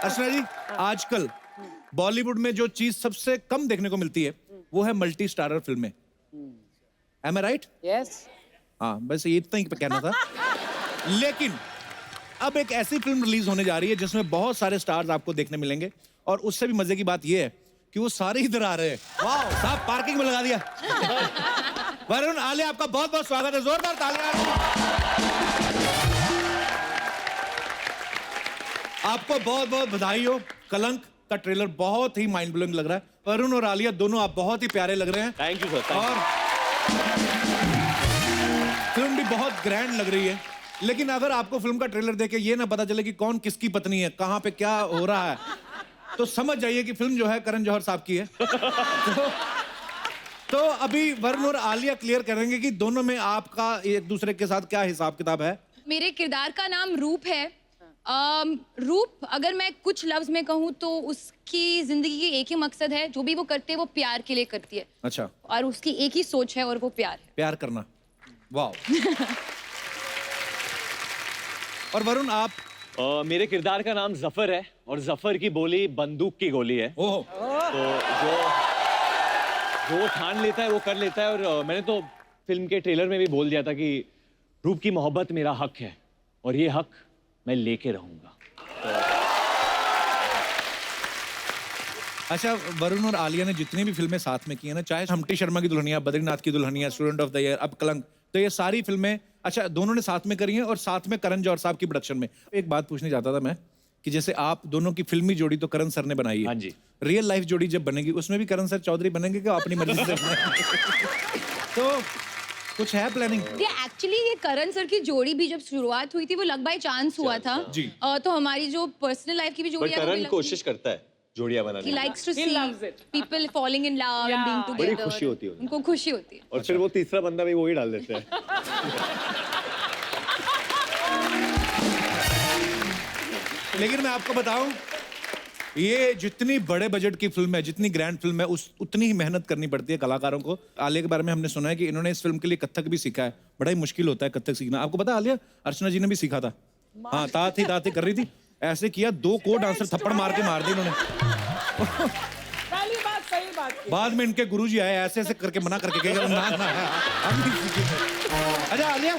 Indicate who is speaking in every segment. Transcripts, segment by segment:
Speaker 1: अर्चना जी, आजकल बॉलीवुड में जो चीज सबसे कम देखने को मिलती है वो है मल्टी स्टारर फिल्में। Am I right?
Speaker 2: यस।
Speaker 1: हाँ, बस ये इतना ही कहना था। लेकिन अब एक ऐसी फिल्म रिलीज होने जा रही है जिसमें बहुत सारे स्टार्स आपको देखने मिलेंगे और उससे भी मजे की बात ये है कि वो सारे इधर आ रहे हैं। वाह, साहब पार्किंग में लगा दिया। वरुण आलिया, आपका बहुत बहुत स्वागत है, जोरदार तालियां। आपको बहुत बहुत बधाई हो। कलंक का ट्रेलर बहुत ही माइंड ब्लोइंग लग रहा है। वरुण और आलिया दोनों आप बहुत ही प्यारे लग रहे हैं।
Speaker 3: Thank you sir.
Speaker 1: और फिल्म भी बहुत ग्रैंड लग रही है। लेकिन अगर आपको फिल्म का ट्रेलर देख के ये ना पता चले कि कौन किसकी पत्नी है, कहां पे क्या हो रहा है, तो समझ जाइए कि फिल्म जो है करण जौहर साहब की है। तो अभी वरुण और आलिया क्लियर करेंगे कि दोनों में आपका एक दूसरे के साथ क्या हिसाब किताब है।
Speaker 4: मेरे किरदार का नाम रूप है। रूप अगर मैं कुछ लफ्ज में कहूँ तो उसकी जिंदगी की एक ही मकसद है, जो भी वो करती है वो प्यार के लिए करती है।
Speaker 1: अच्छा।
Speaker 4: और उसकी एक ही सोच है और वो प्यार है।
Speaker 1: प्यार करना। वाह। और वरुण आप?
Speaker 3: मेरे किरदार का नाम जफर है और जफर की बोली बंदूक की गोली है।
Speaker 1: ओह।
Speaker 3: तो जो ठान लेता है वो कर लेता है। और मैंने तो फिल्म के ट्रेलर में भी बोल दिया था कि रूप की मोहब्बत मेरा हक है और ये हक मैं लेके रहूंगा।
Speaker 1: अच्छा, वरुण और आलिया ने जितनी भी फिल्में साथ में की है ना, चाहे हम्टी शर्मा की दुल्हनिया, बद्रीनाथ की Dulhania, student of the year, अब कलंक, तो ये सारी फिल्में अच्छा दोनों ने साथ में करी हैं और साथ में करण जौहर साहब की प्रोडक्शन में। एक बात पूछने जाता था मैं कि जैसे आप दोनों की फिल्मी जोड़ी तो करण सर ने बनाई है।
Speaker 3: हाँ जी।
Speaker 1: रियल लाइफ जोड़ी जब बनेगी उसमें भी करण सर चौधरी बनेंगे क्या अपनी मर्जी से? तो कुछ है प्लानिंग?
Speaker 4: एक्चुअली ये करण सर की जोड़ी भी जब शुरुआत हुई थी वो लक बाय चांस हुआ था।
Speaker 1: जी।
Speaker 4: तो हमारी जो पर्सनल लाइफ की भी जोड़ी है
Speaker 3: करण कोशिश करता है जोड़ियां बनाने
Speaker 4: He
Speaker 3: की।
Speaker 4: likes to
Speaker 2: He
Speaker 4: see
Speaker 2: loves it.
Speaker 4: people falling in love and being together.
Speaker 3: बड़ी खुशी होती है उन्हें।
Speaker 4: उनको खुशी होती है।
Speaker 3: और फिर वो तीसरा बंदा भी वही डाल देते हैं।
Speaker 1: लेकिन मैं आपको बताऊं, ये जितनी बड़े बजट की फिल्म है, जितनी ग्रैंड फिल्म है, उतनी ही मेहनत करनी पड़ती है कलाकारों को। आलिया के बारे में हमने सुना है कि इन्होंने इस फिल्म के लिए कथक भी सीखा है। बड़ा ही मुश्किल होता है कथक सीखना। आपको पता है आलिया, अर्चना जी ने भी सीखा था। हाँ, ताती कर रही थी, ऐसे किया, 2 को डांसर थप्पड़ मार के मार दी इन्होंने।
Speaker 2: सही बात की।
Speaker 1: बाद में इनके गुरुजी आए, ऐसे ऐसे करके मना करके गए, ना हम नहीं सीखेंगे। अच्छा आलिया,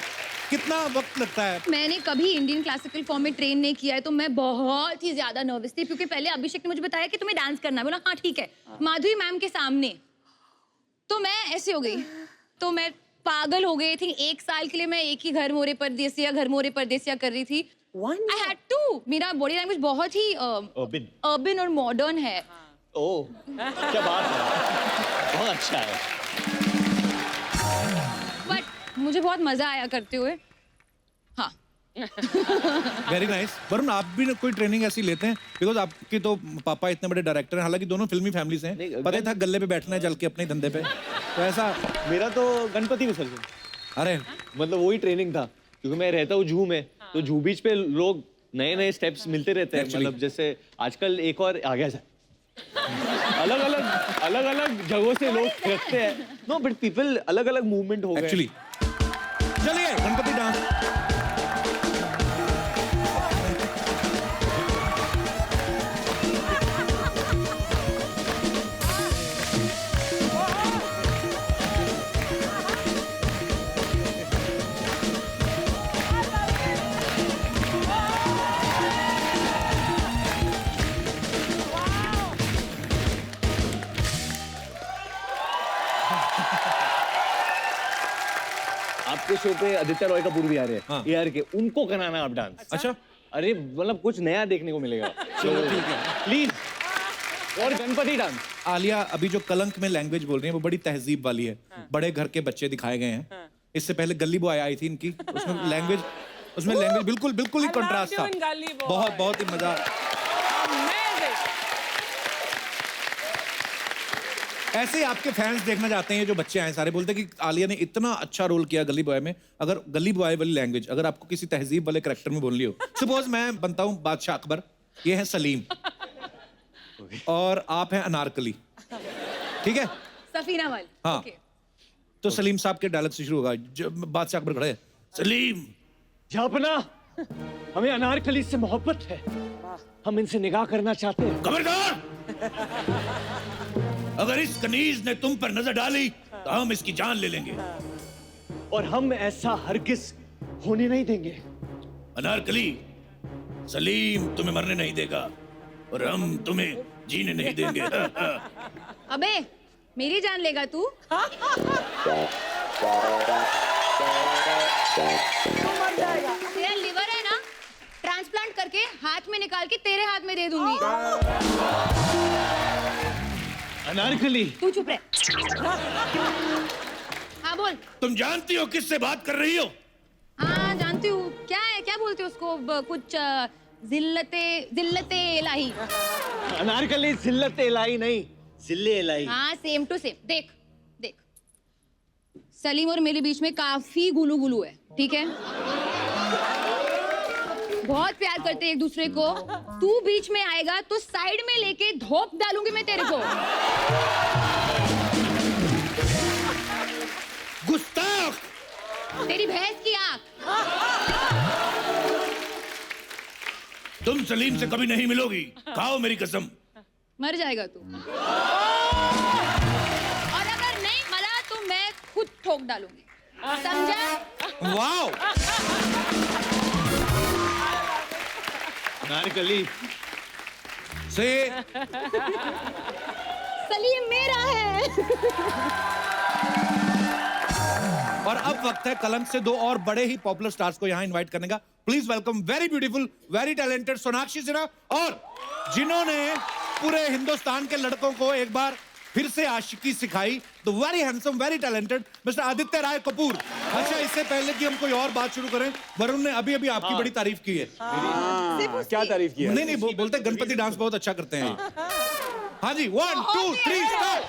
Speaker 1: कितना वक्त लगता है?
Speaker 4: मैंने कभी इंडियन क्लासिकल फॉर्म में ट्रेन नहीं किया है, तो मैं बहुत ही ज्यादा नर्वस थी क्योंकि पहले अभिषेक ने मुझे बताया कि तुम्हें डांस करना है। बोला हाँ ठीक है, माधुरी मैम के सामने। तो मैं ऐसी हो गई, तो मैं पागल हो गई थी। 1 साल के लिए मैं एक ही घर मोरे परदेसिया कर रही थी। I had to। मेरा बॉडी लैंग्वेज बहुत ही अर्बन और मॉडर्न है।
Speaker 3: ओह, क्या बात है, बहुत अच्छा है।
Speaker 4: बट मुझे बहुत मजा आया करते हुए। हाँ।
Speaker 1: Very nice. वरुण, आप भी ना कोई ट्रेनिंग ऐसी लेते हैं? बिकॉज आपके तो पापा इतने बड़े डायरेक्टर हैं, हालांकि दोनों फिल्मी फैमिली से हैं। पता था गले पे बैठना है, चल के अपने धंधे पे, तो ऐसा।
Speaker 3: मेरा तो गणपति विसर्जन,
Speaker 1: अरे
Speaker 3: मतलब वही ट्रेनिंग था, क्योंकि मैं रहता हूँ जूहू में। तो जूहू बीच पे लोग नए नए स्टेप्स मिलते रहते हैं। मतलब जैसे आजकल एक और आ गया, अलग अलग जगहों से लोग रखते हैं। नो बट पीपल अलग अलग मूवमेंट हो गए
Speaker 1: एक्चुअली। चलिए गणपति डांस।
Speaker 3: आपके शो पे आदित्य रॉय कपूर भी आ रहे हैं।
Speaker 1: हाँ।
Speaker 3: AR के, उनको कराना आप डांस।
Speaker 1: अच्छा।
Speaker 3: अरे मतलब कुछ नया देखने को मिलेगा।
Speaker 1: चलो ठीक है,
Speaker 3: प्लीज। और गणपति डांस।
Speaker 1: आलिया अभी जो कलंक में लैंग्वेज बोल रही है वो बड़ी तहजीब वाली है। बड़े घर के बच्चे दिखाए गए हैं। इससे पहले गली बॉय आई थी इनकी, उसमें लैंग्वेज बिल्कुल ही कंट्रास्ट था। बहुत ही मजा। ऐसे ही आपके फैंस देखना चाहते हैं, जो बच्चे आए सारे बोलते हैं कि आलिया ने इतना अच्छा रोल किया गली बॉय में। अगर गली बॉय वाली लैंग्वेज अगर आपको किसी तहजीब वाले कैरेक्टर में बोलनी हो, सपोज मैं बनता हूं बादशाह अकबर, ये है सलीम और आप हैं अनारकली, ठीक है?
Speaker 4: सफीना वाली।
Speaker 1: हाँ।
Speaker 4: Okay।
Speaker 1: तो सलीम साहब के डायलॉग से शुरू होगा। जब बादशाह अकबर खड़े, सलीम
Speaker 3: जापना, हमें अनारकली से मोहब्बत है। हम इनसे निगाह करना चाहते हैं।
Speaker 1: खबरदार! अगर इस कनीज ने तुम पर नजर डाली तो हम इसकी जान ले लेंगे।
Speaker 3: और हम ऐसा हरगिज होने नहीं देंगे।
Speaker 1: अनारकली, सलीम तुम्हें मरने नहीं देगा और हम तुम्हें जीने नहीं देंगे।
Speaker 4: अबे मेरी जान लेगा तू? तेरा लिवर है ना, ट्रांसप्लांट करके हाथ में निकाल के तेरे हाथ में दे दूंगी।
Speaker 3: अनारकली,
Speaker 4: तू चुप रह। हाँ बोल।
Speaker 1: तुम जानती हो किससे बात कर रही हो?
Speaker 4: हाँ जानती हूँ। क्या है, क्या बोलते हो उसको? कुछ जिल्लते इलाही।
Speaker 3: अनारकली जिल्लत इलाही नहीं, जिल्ले इलाही।
Speaker 4: हाँ सेम टू सेम। देख देख, सलीम और मेरे बीच में काफी गुलू गुलू है, ठीक है? बहुत प्यार करते हैं एक दूसरे को। तू बीच में आएगा तो साइड में लेके धोप डालूंगी मैं तेरे को।
Speaker 1: गुस्ताख!
Speaker 4: तेरी भैंस की आंख।
Speaker 1: तुम सलीम से कभी नहीं मिलोगी, खाओ मेरी कसम।
Speaker 4: मर जाएगा तू। और अगर नहीं मरा तो मैं खुद ठोक डालूंगी, समझा?
Speaker 1: वाओ!
Speaker 3: अनारकली
Speaker 1: से
Speaker 4: सलीम मेरा है।
Speaker 1: और अब वक्त है कलंक से दो और बड़े ही पॉपुलर स्टार्स को यहाँ इनवाइट करने का। Please welcome very beautiful, very talented Sonakshi Sinha, और जिन्होंने पूरे हिंदुस्तान के लड़कों को एक बार फिर से आशिकी सिखाई, the very handsome, very talented mister Aditya Roy Kapur. अच्छा, इससे पहले कि हम कोई और बात शुरू करें, वरुण ने अभी अभी आपकी बड़ी तारीफ की है।
Speaker 3: क्या तारीफ की है?
Speaker 1: नहीं बोलते गणपति डांस बहुत अच्छा करते हैं। हाँ जी, 1 2 3 स्टार्ट।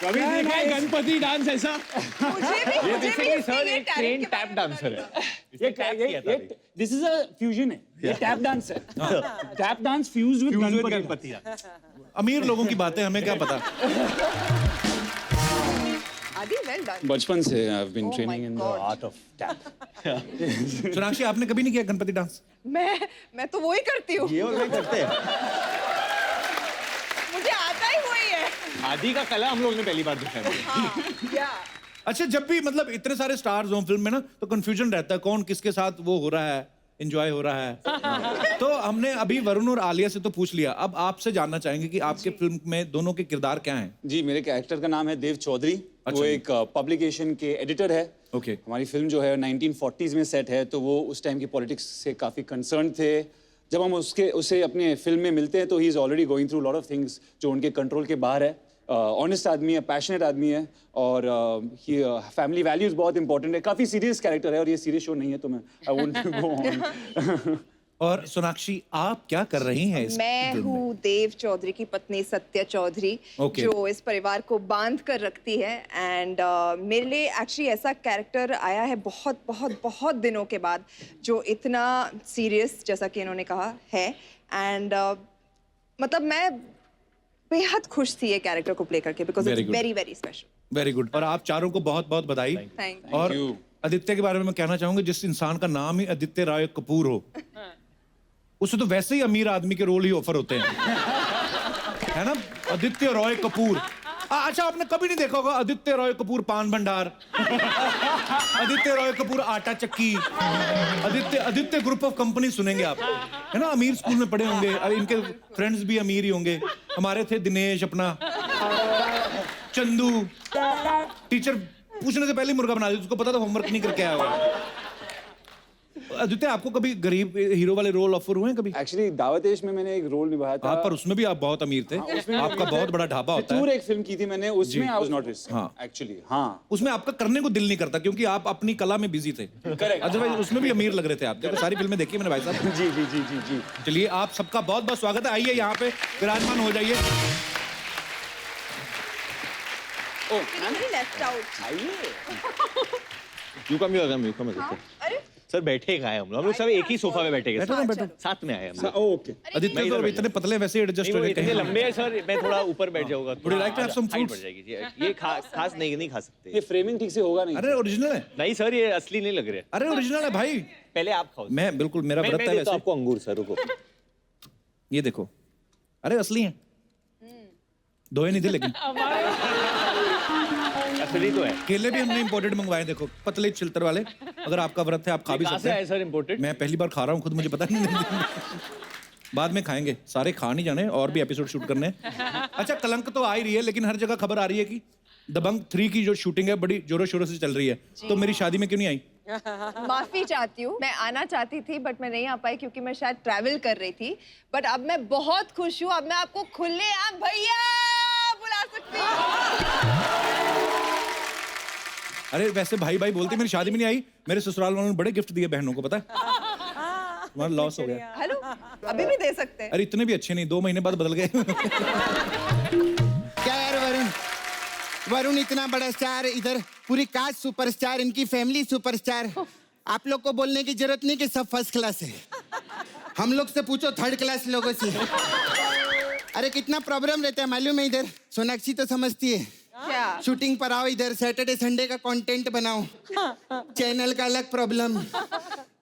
Speaker 3: कभी देखा है गणपति डांस ऐसा?
Speaker 2: ये
Speaker 3: बेसिकली सर एक ट्रेन टैप डांसर है।
Speaker 2: ये दिस इज अ फ्यूजन है, ये टैप डांस है। Tap dance fused with Ganpati.
Speaker 1: अमीर लोगों की बातें हमें क्या पता।
Speaker 2: आदि वेल डन।
Speaker 5: बचपन से I have been
Speaker 2: Oh
Speaker 5: training
Speaker 2: my
Speaker 5: in the
Speaker 2: God.
Speaker 5: Art of tap.
Speaker 1: Sonakshi, आपने कभी नहीं किया गणपति डांस?
Speaker 2: मैं तो वही करती हूँ,
Speaker 3: ये और मैं करते हैं।
Speaker 2: मुझे आता ही वही है।
Speaker 3: आदि का कला हम लोग ने पहली बार देखा है।
Speaker 2: हाँ, क्या?
Speaker 1: अच्छा, जब भी मतलब इतने सारे स्टार्स हों फिल्म में ना, तो कंफ्यूजन रहता है कौन किसके साथ वो हो रहा है, एंजॉय हो रहा है। तो हमने अभी वरुण और आलिया से तो पूछ लिया, अब आपसे जानना चाहेंगे कि आपके फिल्म में दोनों के किरदार क्या हैं?
Speaker 5: जी, मेरे कैरेक्टर का नाम है देव चौधरी।
Speaker 1: अच्छा
Speaker 5: वो
Speaker 1: जी।
Speaker 5: एक पब्लिकेशन के एडिटर है।
Speaker 1: ओके।
Speaker 5: हमारी फिल्म जो है 1940s में सेट है, तो वो उस टाइम की पॉलिटिक्स से काफी कंसर्न थे। जब हम उसे अपने फिल्म में मिलते हैं तो he is already going through lot of things जो उनके कंट्रोल के बाहर है। ऑनेस्ट आदमी है, पैशनेट आदमी है, और फैमिली वैल्यूज बहुत इंपॉर्टेंट है। काफी सीरियस कैरेक्टर है, और ये सीरियस शो नहीं है तो मैं आई वोंट गो ऑन।
Speaker 1: और सोनाक्षी, आप क्या कर रही हैं इस
Speaker 2: मैं
Speaker 1: फिल्म में?
Speaker 2: हूँ देव चौधरी की पत्नी सत्या चौधरी,
Speaker 1: Okay.
Speaker 2: जो इस परिवार को बांध कर रखती है। एंड मेरे लिए एक्चुअली ऐसा कैरेक्टर आया है बहुत बहुत बहुत दिनों के बाद, जो इतना सीरियस, जैसा कि इन्होंने कहा है। एंड मतलब मैं बेहद खुश थी ये कैरेक्टर को प्ले करके, because
Speaker 1: Very
Speaker 2: it's
Speaker 1: good.
Speaker 2: Very very special.
Speaker 1: Very good. और आप चारों को बहुत बहुत बधाई।
Speaker 2: Thank you.
Speaker 1: और
Speaker 5: you.
Speaker 1: आदित्य के बारे में मैं कहना चाहूंगा, जिस इंसान का नाम ही आदित्य राय कपूर हो, उसे तो वैसे ही अमीर आदमी के रोल ही ऑफर होते हैं, है ना? आदित्य रॉय कपूर। अच्छा, आपने कभी नहीं देखा होगा आदित्य रॉय कपूर पान भंडार, आदित्य रॉय कपूर आटा चक्की, आदित्य ग्रुप ऑफ कंपनी सुनेंगे आप, है ना? अमीर स्कूल में पढ़े होंगे, अब इनके फ्रेंड्स भी अमीर ही होंगे। हमारे थे दिनेश, अपना चंदू, टीचर पूछने से पहले ही मुर्गा बना दिया, उसको पता था होमवर्क नहीं करके आया होगा। आदित्य, आपको कभी गरीब हीरो वाले रोल ऑफर हुए हैं कभी?
Speaker 5: एक्चुअली दावतेश में मैंने एक रोल निभाया था।
Speaker 1: हाँ, पर उसमें भी आप बहुत अमीर थे, आपका बहुत बड़ा ढाबा होता
Speaker 5: फितूर
Speaker 1: है।
Speaker 5: एक फिल्म की थी मैंने, उसमें आई वाज नॉट रिस्क
Speaker 1: हाँ।
Speaker 5: एक्चुअली। हाँ,
Speaker 1: उसमें आपका करने को दिल नहीं करता क्योंकि आप अपनी कला में बिजी थे। अदरवाइज उसमें भी अमीर लग रहे थे आप, जब सारी फिल्में देखी मैंने भाई साहब।
Speaker 5: जी जी जी जी जी।
Speaker 1: चलिए, आप सबका बहुत बहुत स्वागत है। आइए यहाँ पे विराजमान हो जाइए।
Speaker 5: ओ
Speaker 2: लेफ्ट आउट।
Speaker 5: आइए।
Speaker 3: यू कम
Speaker 2: अरे
Speaker 3: सर बैठे कहाँ हैं हम लोग सब एक ही सोफा पे बैठे
Speaker 1: बैठो ना बैठो।
Speaker 3: साथ में आए हम लोग
Speaker 5: ओके।
Speaker 1: आदित्य
Speaker 3: मैं
Speaker 1: तो
Speaker 3: इधर
Speaker 1: इतने पतले वैसे एडजस्ट
Speaker 3: नहीं
Speaker 1: हो
Speaker 3: वो
Speaker 1: गए
Speaker 3: इतने
Speaker 1: कहीं।
Speaker 3: लंबे हैं सर मैं थोड़ा ऊपर बैठ जाऊंगा
Speaker 1: Would you like to have some
Speaker 3: height
Speaker 1: fruits?
Speaker 3: बढ़ जाएगी ये खास नहीं खा सकते
Speaker 5: ये फ्रेमिंग ठीक से होगा नहीं।
Speaker 1: अरे ओरिजिनल है,
Speaker 3: नहीं सर ये असली नहीं लग रहे
Speaker 1: अरे ओरिजिनल है भाई।
Speaker 3: पहले आप खाओ
Speaker 1: मैं बिल्कुल, मेरा
Speaker 3: मैं
Speaker 1: व्रत है
Speaker 3: देता हूं
Speaker 1: वैसे।
Speaker 3: आपको अंगूर सर रुको
Speaker 1: ये देखो, अरे असली है, दोए नहीं थे लेकिन।
Speaker 3: असली तो है
Speaker 1: केले भी हमने इंपोर्टेड मंगवाए, देखो पतले छिलतर वाले। अगर आपका व्रत है आप खा भी
Speaker 3: कहाँ
Speaker 1: सकते
Speaker 3: से आए
Speaker 1: हैं।
Speaker 3: सर इम्पोर्टेड
Speaker 1: मैं पहली बार खा रहा हूँ खुद, मुझे पता नहीं। बाद में खाएंगे, सारे खा नहीं जाने, और भी एपिसोड शूट करने हैं। अच्छा कलंक तो आ ही रही है, लेकिन हर जगह खबर आ रही है कि दबंग 3 की जो शूटिंग है बड़ी जोरों शोरों से चल रही है, तो मेरी शादी में क्यों नहीं आई?
Speaker 2: माफी चाहती हूँ, मैं आना चाहती थी बट मैं नहीं आ पाई क्योंकि मैं शायद ट्रैवल कर रही थी। बट अब मैं बहुत खुश हूँ, अब मैं आपको खुलेआम भैया बुला सकती हूँ।
Speaker 1: अरे वैसे भाई भाई बोलती मेरी शादी में नहीं आई, मेरे ससुराल वालों ने बड़े गिफ्ट दिए बहनों को, पता है? तुम्हारा लॉस हो गया।
Speaker 2: हेलो, अभी भी दे सकते हैं।
Speaker 1: अरे इतने भी अच्छे नहीं, 2 महीने बाद बदल गए।
Speaker 6: क्या यार वरुण, वरुण इतना बड़ा स्टार, इधर पूरी कास्ट सुपरस्टार, इनकी फैमिली सुपरस्टार। आप लोग को बोलने की जरूरत नहीं कि सब फर्स्ट क्लास है। हम लोग से पूछो थर्ड क्लास लोगों से। अरे कितना प्रॉब्लम रहता है मालूम है इधर, सोनाक्षी तो समझती है।
Speaker 2: क्या?
Speaker 6: शूटिंग पर आओ इधर, सैटरडे संडे का कंटेंट बनाओ, चैनल का अलग प्रॉब्लम,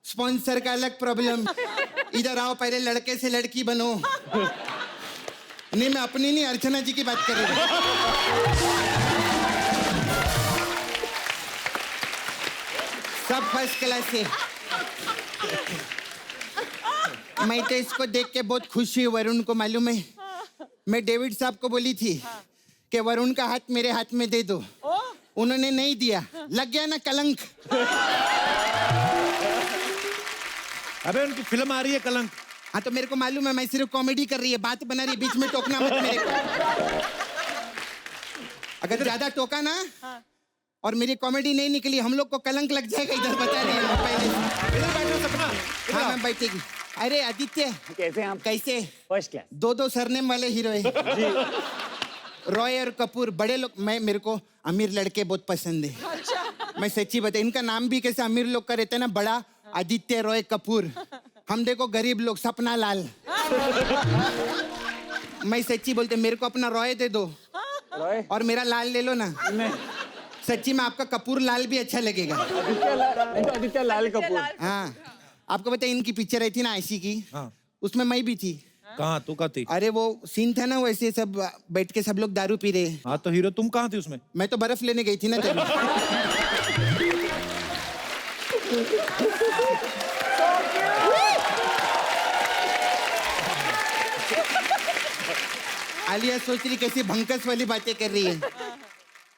Speaker 6: स्पॉन्सर का अलग प्रॉब्लम। इधर आओ पहले लड़के से लड़की बनो। नहीं मैं अपनी नहीं, अर्चना जी की बात कर रही हूँ। सब फर्स्ट क्लास है। मैं तो इसको देख के बहुत खुश हुई। वरुण को मालूम है, मैं डेविड साहब को बोली थी कि वरुण का हाथ मेरे हाथ में दे दो, उन्होंने नहीं दिया, लग गया ना कलंक।
Speaker 1: अबे उनकी फिल्म आ रही है कलंक।
Speaker 6: हाँ तो मेरे को मालूम है, मैं सिर्फ कॉमेडी कर रही है, बात बना रही है, बीच में टोकना मत मेरे को। अगर ज्यादा टोका ना और मेरी कॉमेडी नहीं निकली, हम लोग को कलंक लग जाएगा, इधर बता रही है पहले से।
Speaker 1: इधर बैठो सपना।
Speaker 6: हाँ मैम बैठेगी। अरे आदित्य
Speaker 5: कैसे हैं आप?
Speaker 6: कैसे?
Speaker 5: First class.
Speaker 6: 2 सरनेम वाले हीरो है, रॉय और कपूर, बड़े लोग। मेरे को अमीर लड़के बहुत पसंद है। मैं सच्ची बता, इनका नाम भी कैसे अमीर लोग का रहता है ना, बड़ा आदित्य रॉय कपूर। हम देखो गरीब लोग, सपना लाल। मैं सच्ची बोलते, मेरे को अपना रॉय दे दो
Speaker 5: रॉय
Speaker 6: और मेरा लाल ले लो ना। सच्ची में आपका कपूर लाल भी अच्छा लगेगा।
Speaker 5: आदित्य लाल कपूर।
Speaker 6: हाँ आपको पता है इनकी पिक्चर आई थी ना ऐसी की,
Speaker 1: हाँ।
Speaker 6: उसमें मैं भी थी।
Speaker 1: कहाँ तू कहाँ थी?
Speaker 6: अरे वो सीन था ना, वैसे सब बैठ के सब लोग दारू पी रहे।
Speaker 1: हाँ तो हीरो तुम कहाँ थी उसमें?
Speaker 6: मैं तो बर्फ लेने गई थी ना तभी। आलिया सोच रही कैसी भंकस वाली बातें कर रही है।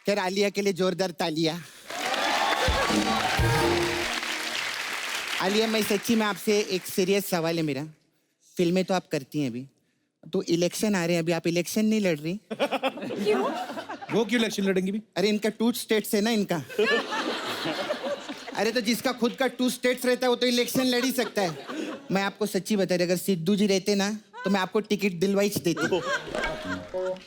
Speaker 6: खैर आलिया के लिए जोरदार तालियां। आलिया मैं सच्ची में आपसे एक सीरियस सवाल है मेरा। फिल्में तो आप करती हैं अभी, तो इलेक्शन आ रहे हैं, अभी आप इलेक्शन नहीं लड़ रही?
Speaker 1: वो क्यों इलेक्शन लड़ेंगी भी?
Speaker 6: अरे इनका 2 स्टेट्स है ना इनका। अरे तो जिसका खुद का 2 स्टेट्स रहता है वो तो इलेक्शन लड़ ही सकता है। मैं आपको सच्ची बता रही, अगर सिद्धू जी रहते ना तो मैं आपको टिकट दिलवाई देती।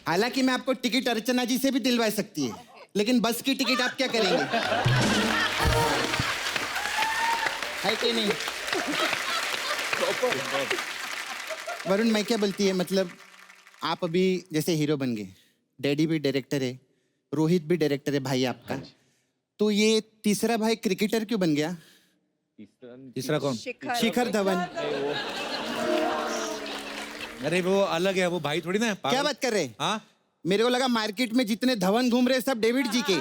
Speaker 6: हालांकि मैं आपको टिकट अर्चना जी से भी दिलवा सकती है, लेकिन बस की टिकट आप क्या करेंगे? है कि नहीं? वरुण मैं क्या बोलती है, मतलब आप अभी जैसे हीरो बन गए, डैडी भी डायरेक्टर है, रोहित भी डायरेक्टर है भाई आपका, तो ये तीसरा भाई क्रिकेटर क्यों बन गया?
Speaker 1: तीसरा कौन?
Speaker 6: शिखर धवन।
Speaker 1: अरे वो अलग है, वो भाई थोड़ी ना है।
Speaker 6: क्या
Speaker 1: पागल।
Speaker 6: बात कर रहे?
Speaker 1: हाँ
Speaker 6: मेरे को लगा मार्केट में जितने धवन घूम रहे सब डेविड जी के।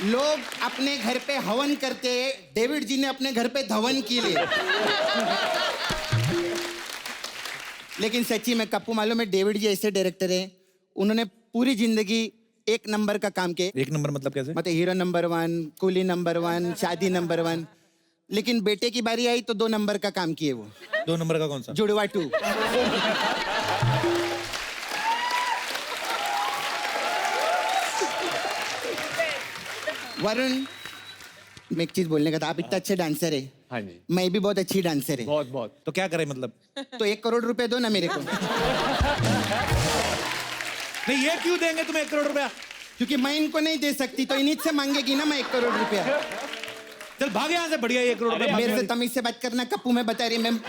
Speaker 6: लोग अपने घर पे हवन करते, डेविड जी ने अपने घर पे धवन की ले। लेकिन सच्ची में कप्पू मालूम है, डेविड जी ऐसे डायरेक्टर हैं, उन्होंने पूरी जिंदगी 1 नंबर का काम किया।
Speaker 1: 1 नंबर मतलब कैसे?
Speaker 6: मतलब हीरो नंबर 1, कूली नंबर 1, शादी नंबर 1, लेकिन बेटे की बारी आई तो 2 नंबर का काम किए वो।
Speaker 1: 2 नंबर का कौन सा?
Speaker 6: जुड़वा 2। वरुण मैं एक चीज बोलने का था, आप इतना अच्छे डांसर है,
Speaker 3: हाँ जी,
Speaker 6: मैं भी बहुत अच्छी डांसर है।
Speaker 3: बहुत बहुत।
Speaker 1: तो क्या करें मतलब?
Speaker 6: तो 1 करोड़ रुपए दो ना मेरे को,
Speaker 1: नहीं ये क्यों देंगे तुम्हें 1 करोड़ रुपया?
Speaker 6: क्योंकि मैं इनको नहीं दे सकती तो इन्हीं से मांगेगी ना मैं 1 करोड़ रुपया।
Speaker 1: चल भाग यहाँ से, बढ़िया 1 करोड़ रुपया।
Speaker 6: मेरे से तमीज से बात करना कप्पू, मैं बता रही मैं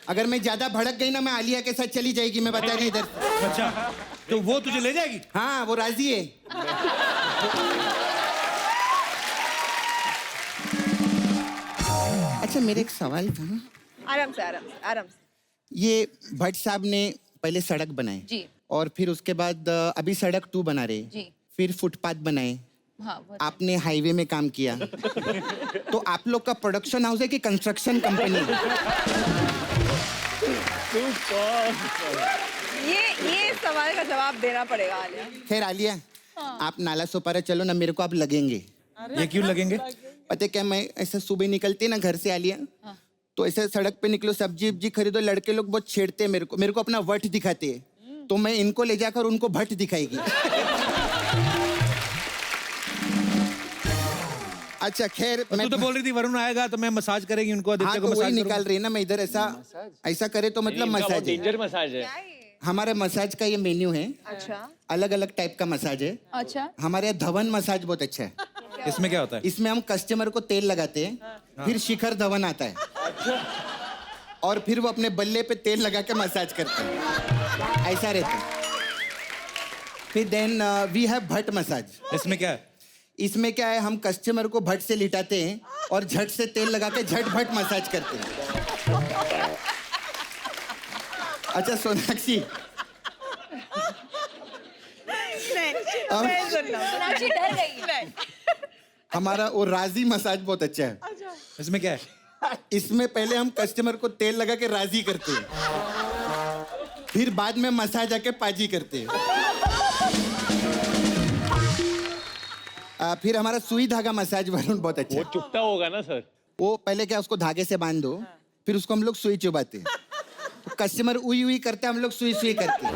Speaker 6: अगर मैं ज्यादा भड़क गई ना मैं आलिया के साथ चली जाएगी, मैं बता रही इधर।
Speaker 1: अच्छा, तो वो तुझे ले जाएगी?
Speaker 6: हाँ वो राजी है। अच्छा मेरे एक सवाल था,
Speaker 2: आराम से आराम से आराम से।
Speaker 6: ये भट्ट साहब ने पहले सड़क बनाए
Speaker 4: जी।
Speaker 6: और फिर उसके बाद अभी सड़क 2 बना रहे,
Speaker 4: जी।
Speaker 6: फिर फुटपाथ बनाए,
Speaker 4: हाँ वो
Speaker 6: आपने हाईवे में काम किया। तो आप लोग का प्रोडक्शन हाउस है कि कंस्ट्रक्शन कंपनी?
Speaker 2: ये सवाल का जवाब देना पड़ेगा आलिया।
Speaker 6: खैर आलिया, आप नाला सोपारा चलो ना, मेरे को आप लगेंगे।
Speaker 1: ये क्यों लगेंगे?
Speaker 6: पता है क्या, मैं ऐसा सुबह निकलती ना घर से आलिया, तो ऐसे सड़क पे निकलो, सब्जी वब्जी खरीदो, लड़के लोग बहुत छेड़ते हैं मेरे को अपना वट दिखाते हैं, तो मैं इनको ले जाकर उनको भट्ट दिखाएगी। अच्छा खैर
Speaker 1: तू तो बोल रही थी वरुण आएगा तो मैं मसाज करेगी उनको,
Speaker 6: हाँ
Speaker 1: आदित्य को
Speaker 6: तो वही
Speaker 1: मसाज
Speaker 6: निकाल रही है ना मैं इधर, ऐसा करे तो मतलब मसाज है।
Speaker 3: डेंजर मसाज है।
Speaker 6: हमारे मसाज का ये मेन्यू है,
Speaker 2: अच्छा
Speaker 6: अलग अलग टाइप का मसाज है।
Speaker 4: अच्छा
Speaker 6: हमारे यहाँ धवन मसाज बहुत अच्छा है।
Speaker 1: इसमें क्या होता है?
Speaker 6: इसमें हम कस्टमर को तेल लगाते हैं, फिर शिखर धवन आता है और फिर वो अपने बल्ले पे तेल लगा के मसाज करते हैं, ऐसा रहता है। फिर then we have Bhatt massage.
Speaker 1: इसमें क्या है?
Speaker 6: इसमें क्या है, हम कस्टमर को भट्ट से लिटाते हैं और झट से तेल लगा के झट भट्ट मसाज करते हैं। अच्छा सोनाक्षी,
Speaker 4: सोनाक्षी डर गई।
Speaker 6: हमारा वो राजी मसाज बहुत अच्छा है।
Speaker 1: इसमें क्या है?
Speaker 6: इसमें पहले हम कस्टमर को तेल लगा के राजी करते हैं, फिर बाद में मसाज आके पाजी करते हैं। फिर हमारा सुई धागा मसाज वरुण बहुत अच्छा
Speaker 3: वो
Speaker 6: है।
Speaker 3: चुपता होगा ना सर?
Speaker 6: वो पहले क्या, उसको धागे से बांध दो, फिर उसको हम लोग सुई चुबाते हैं। तो कस्टमर उई उई करते हैं, हम लोग सुई सुई करते हैं।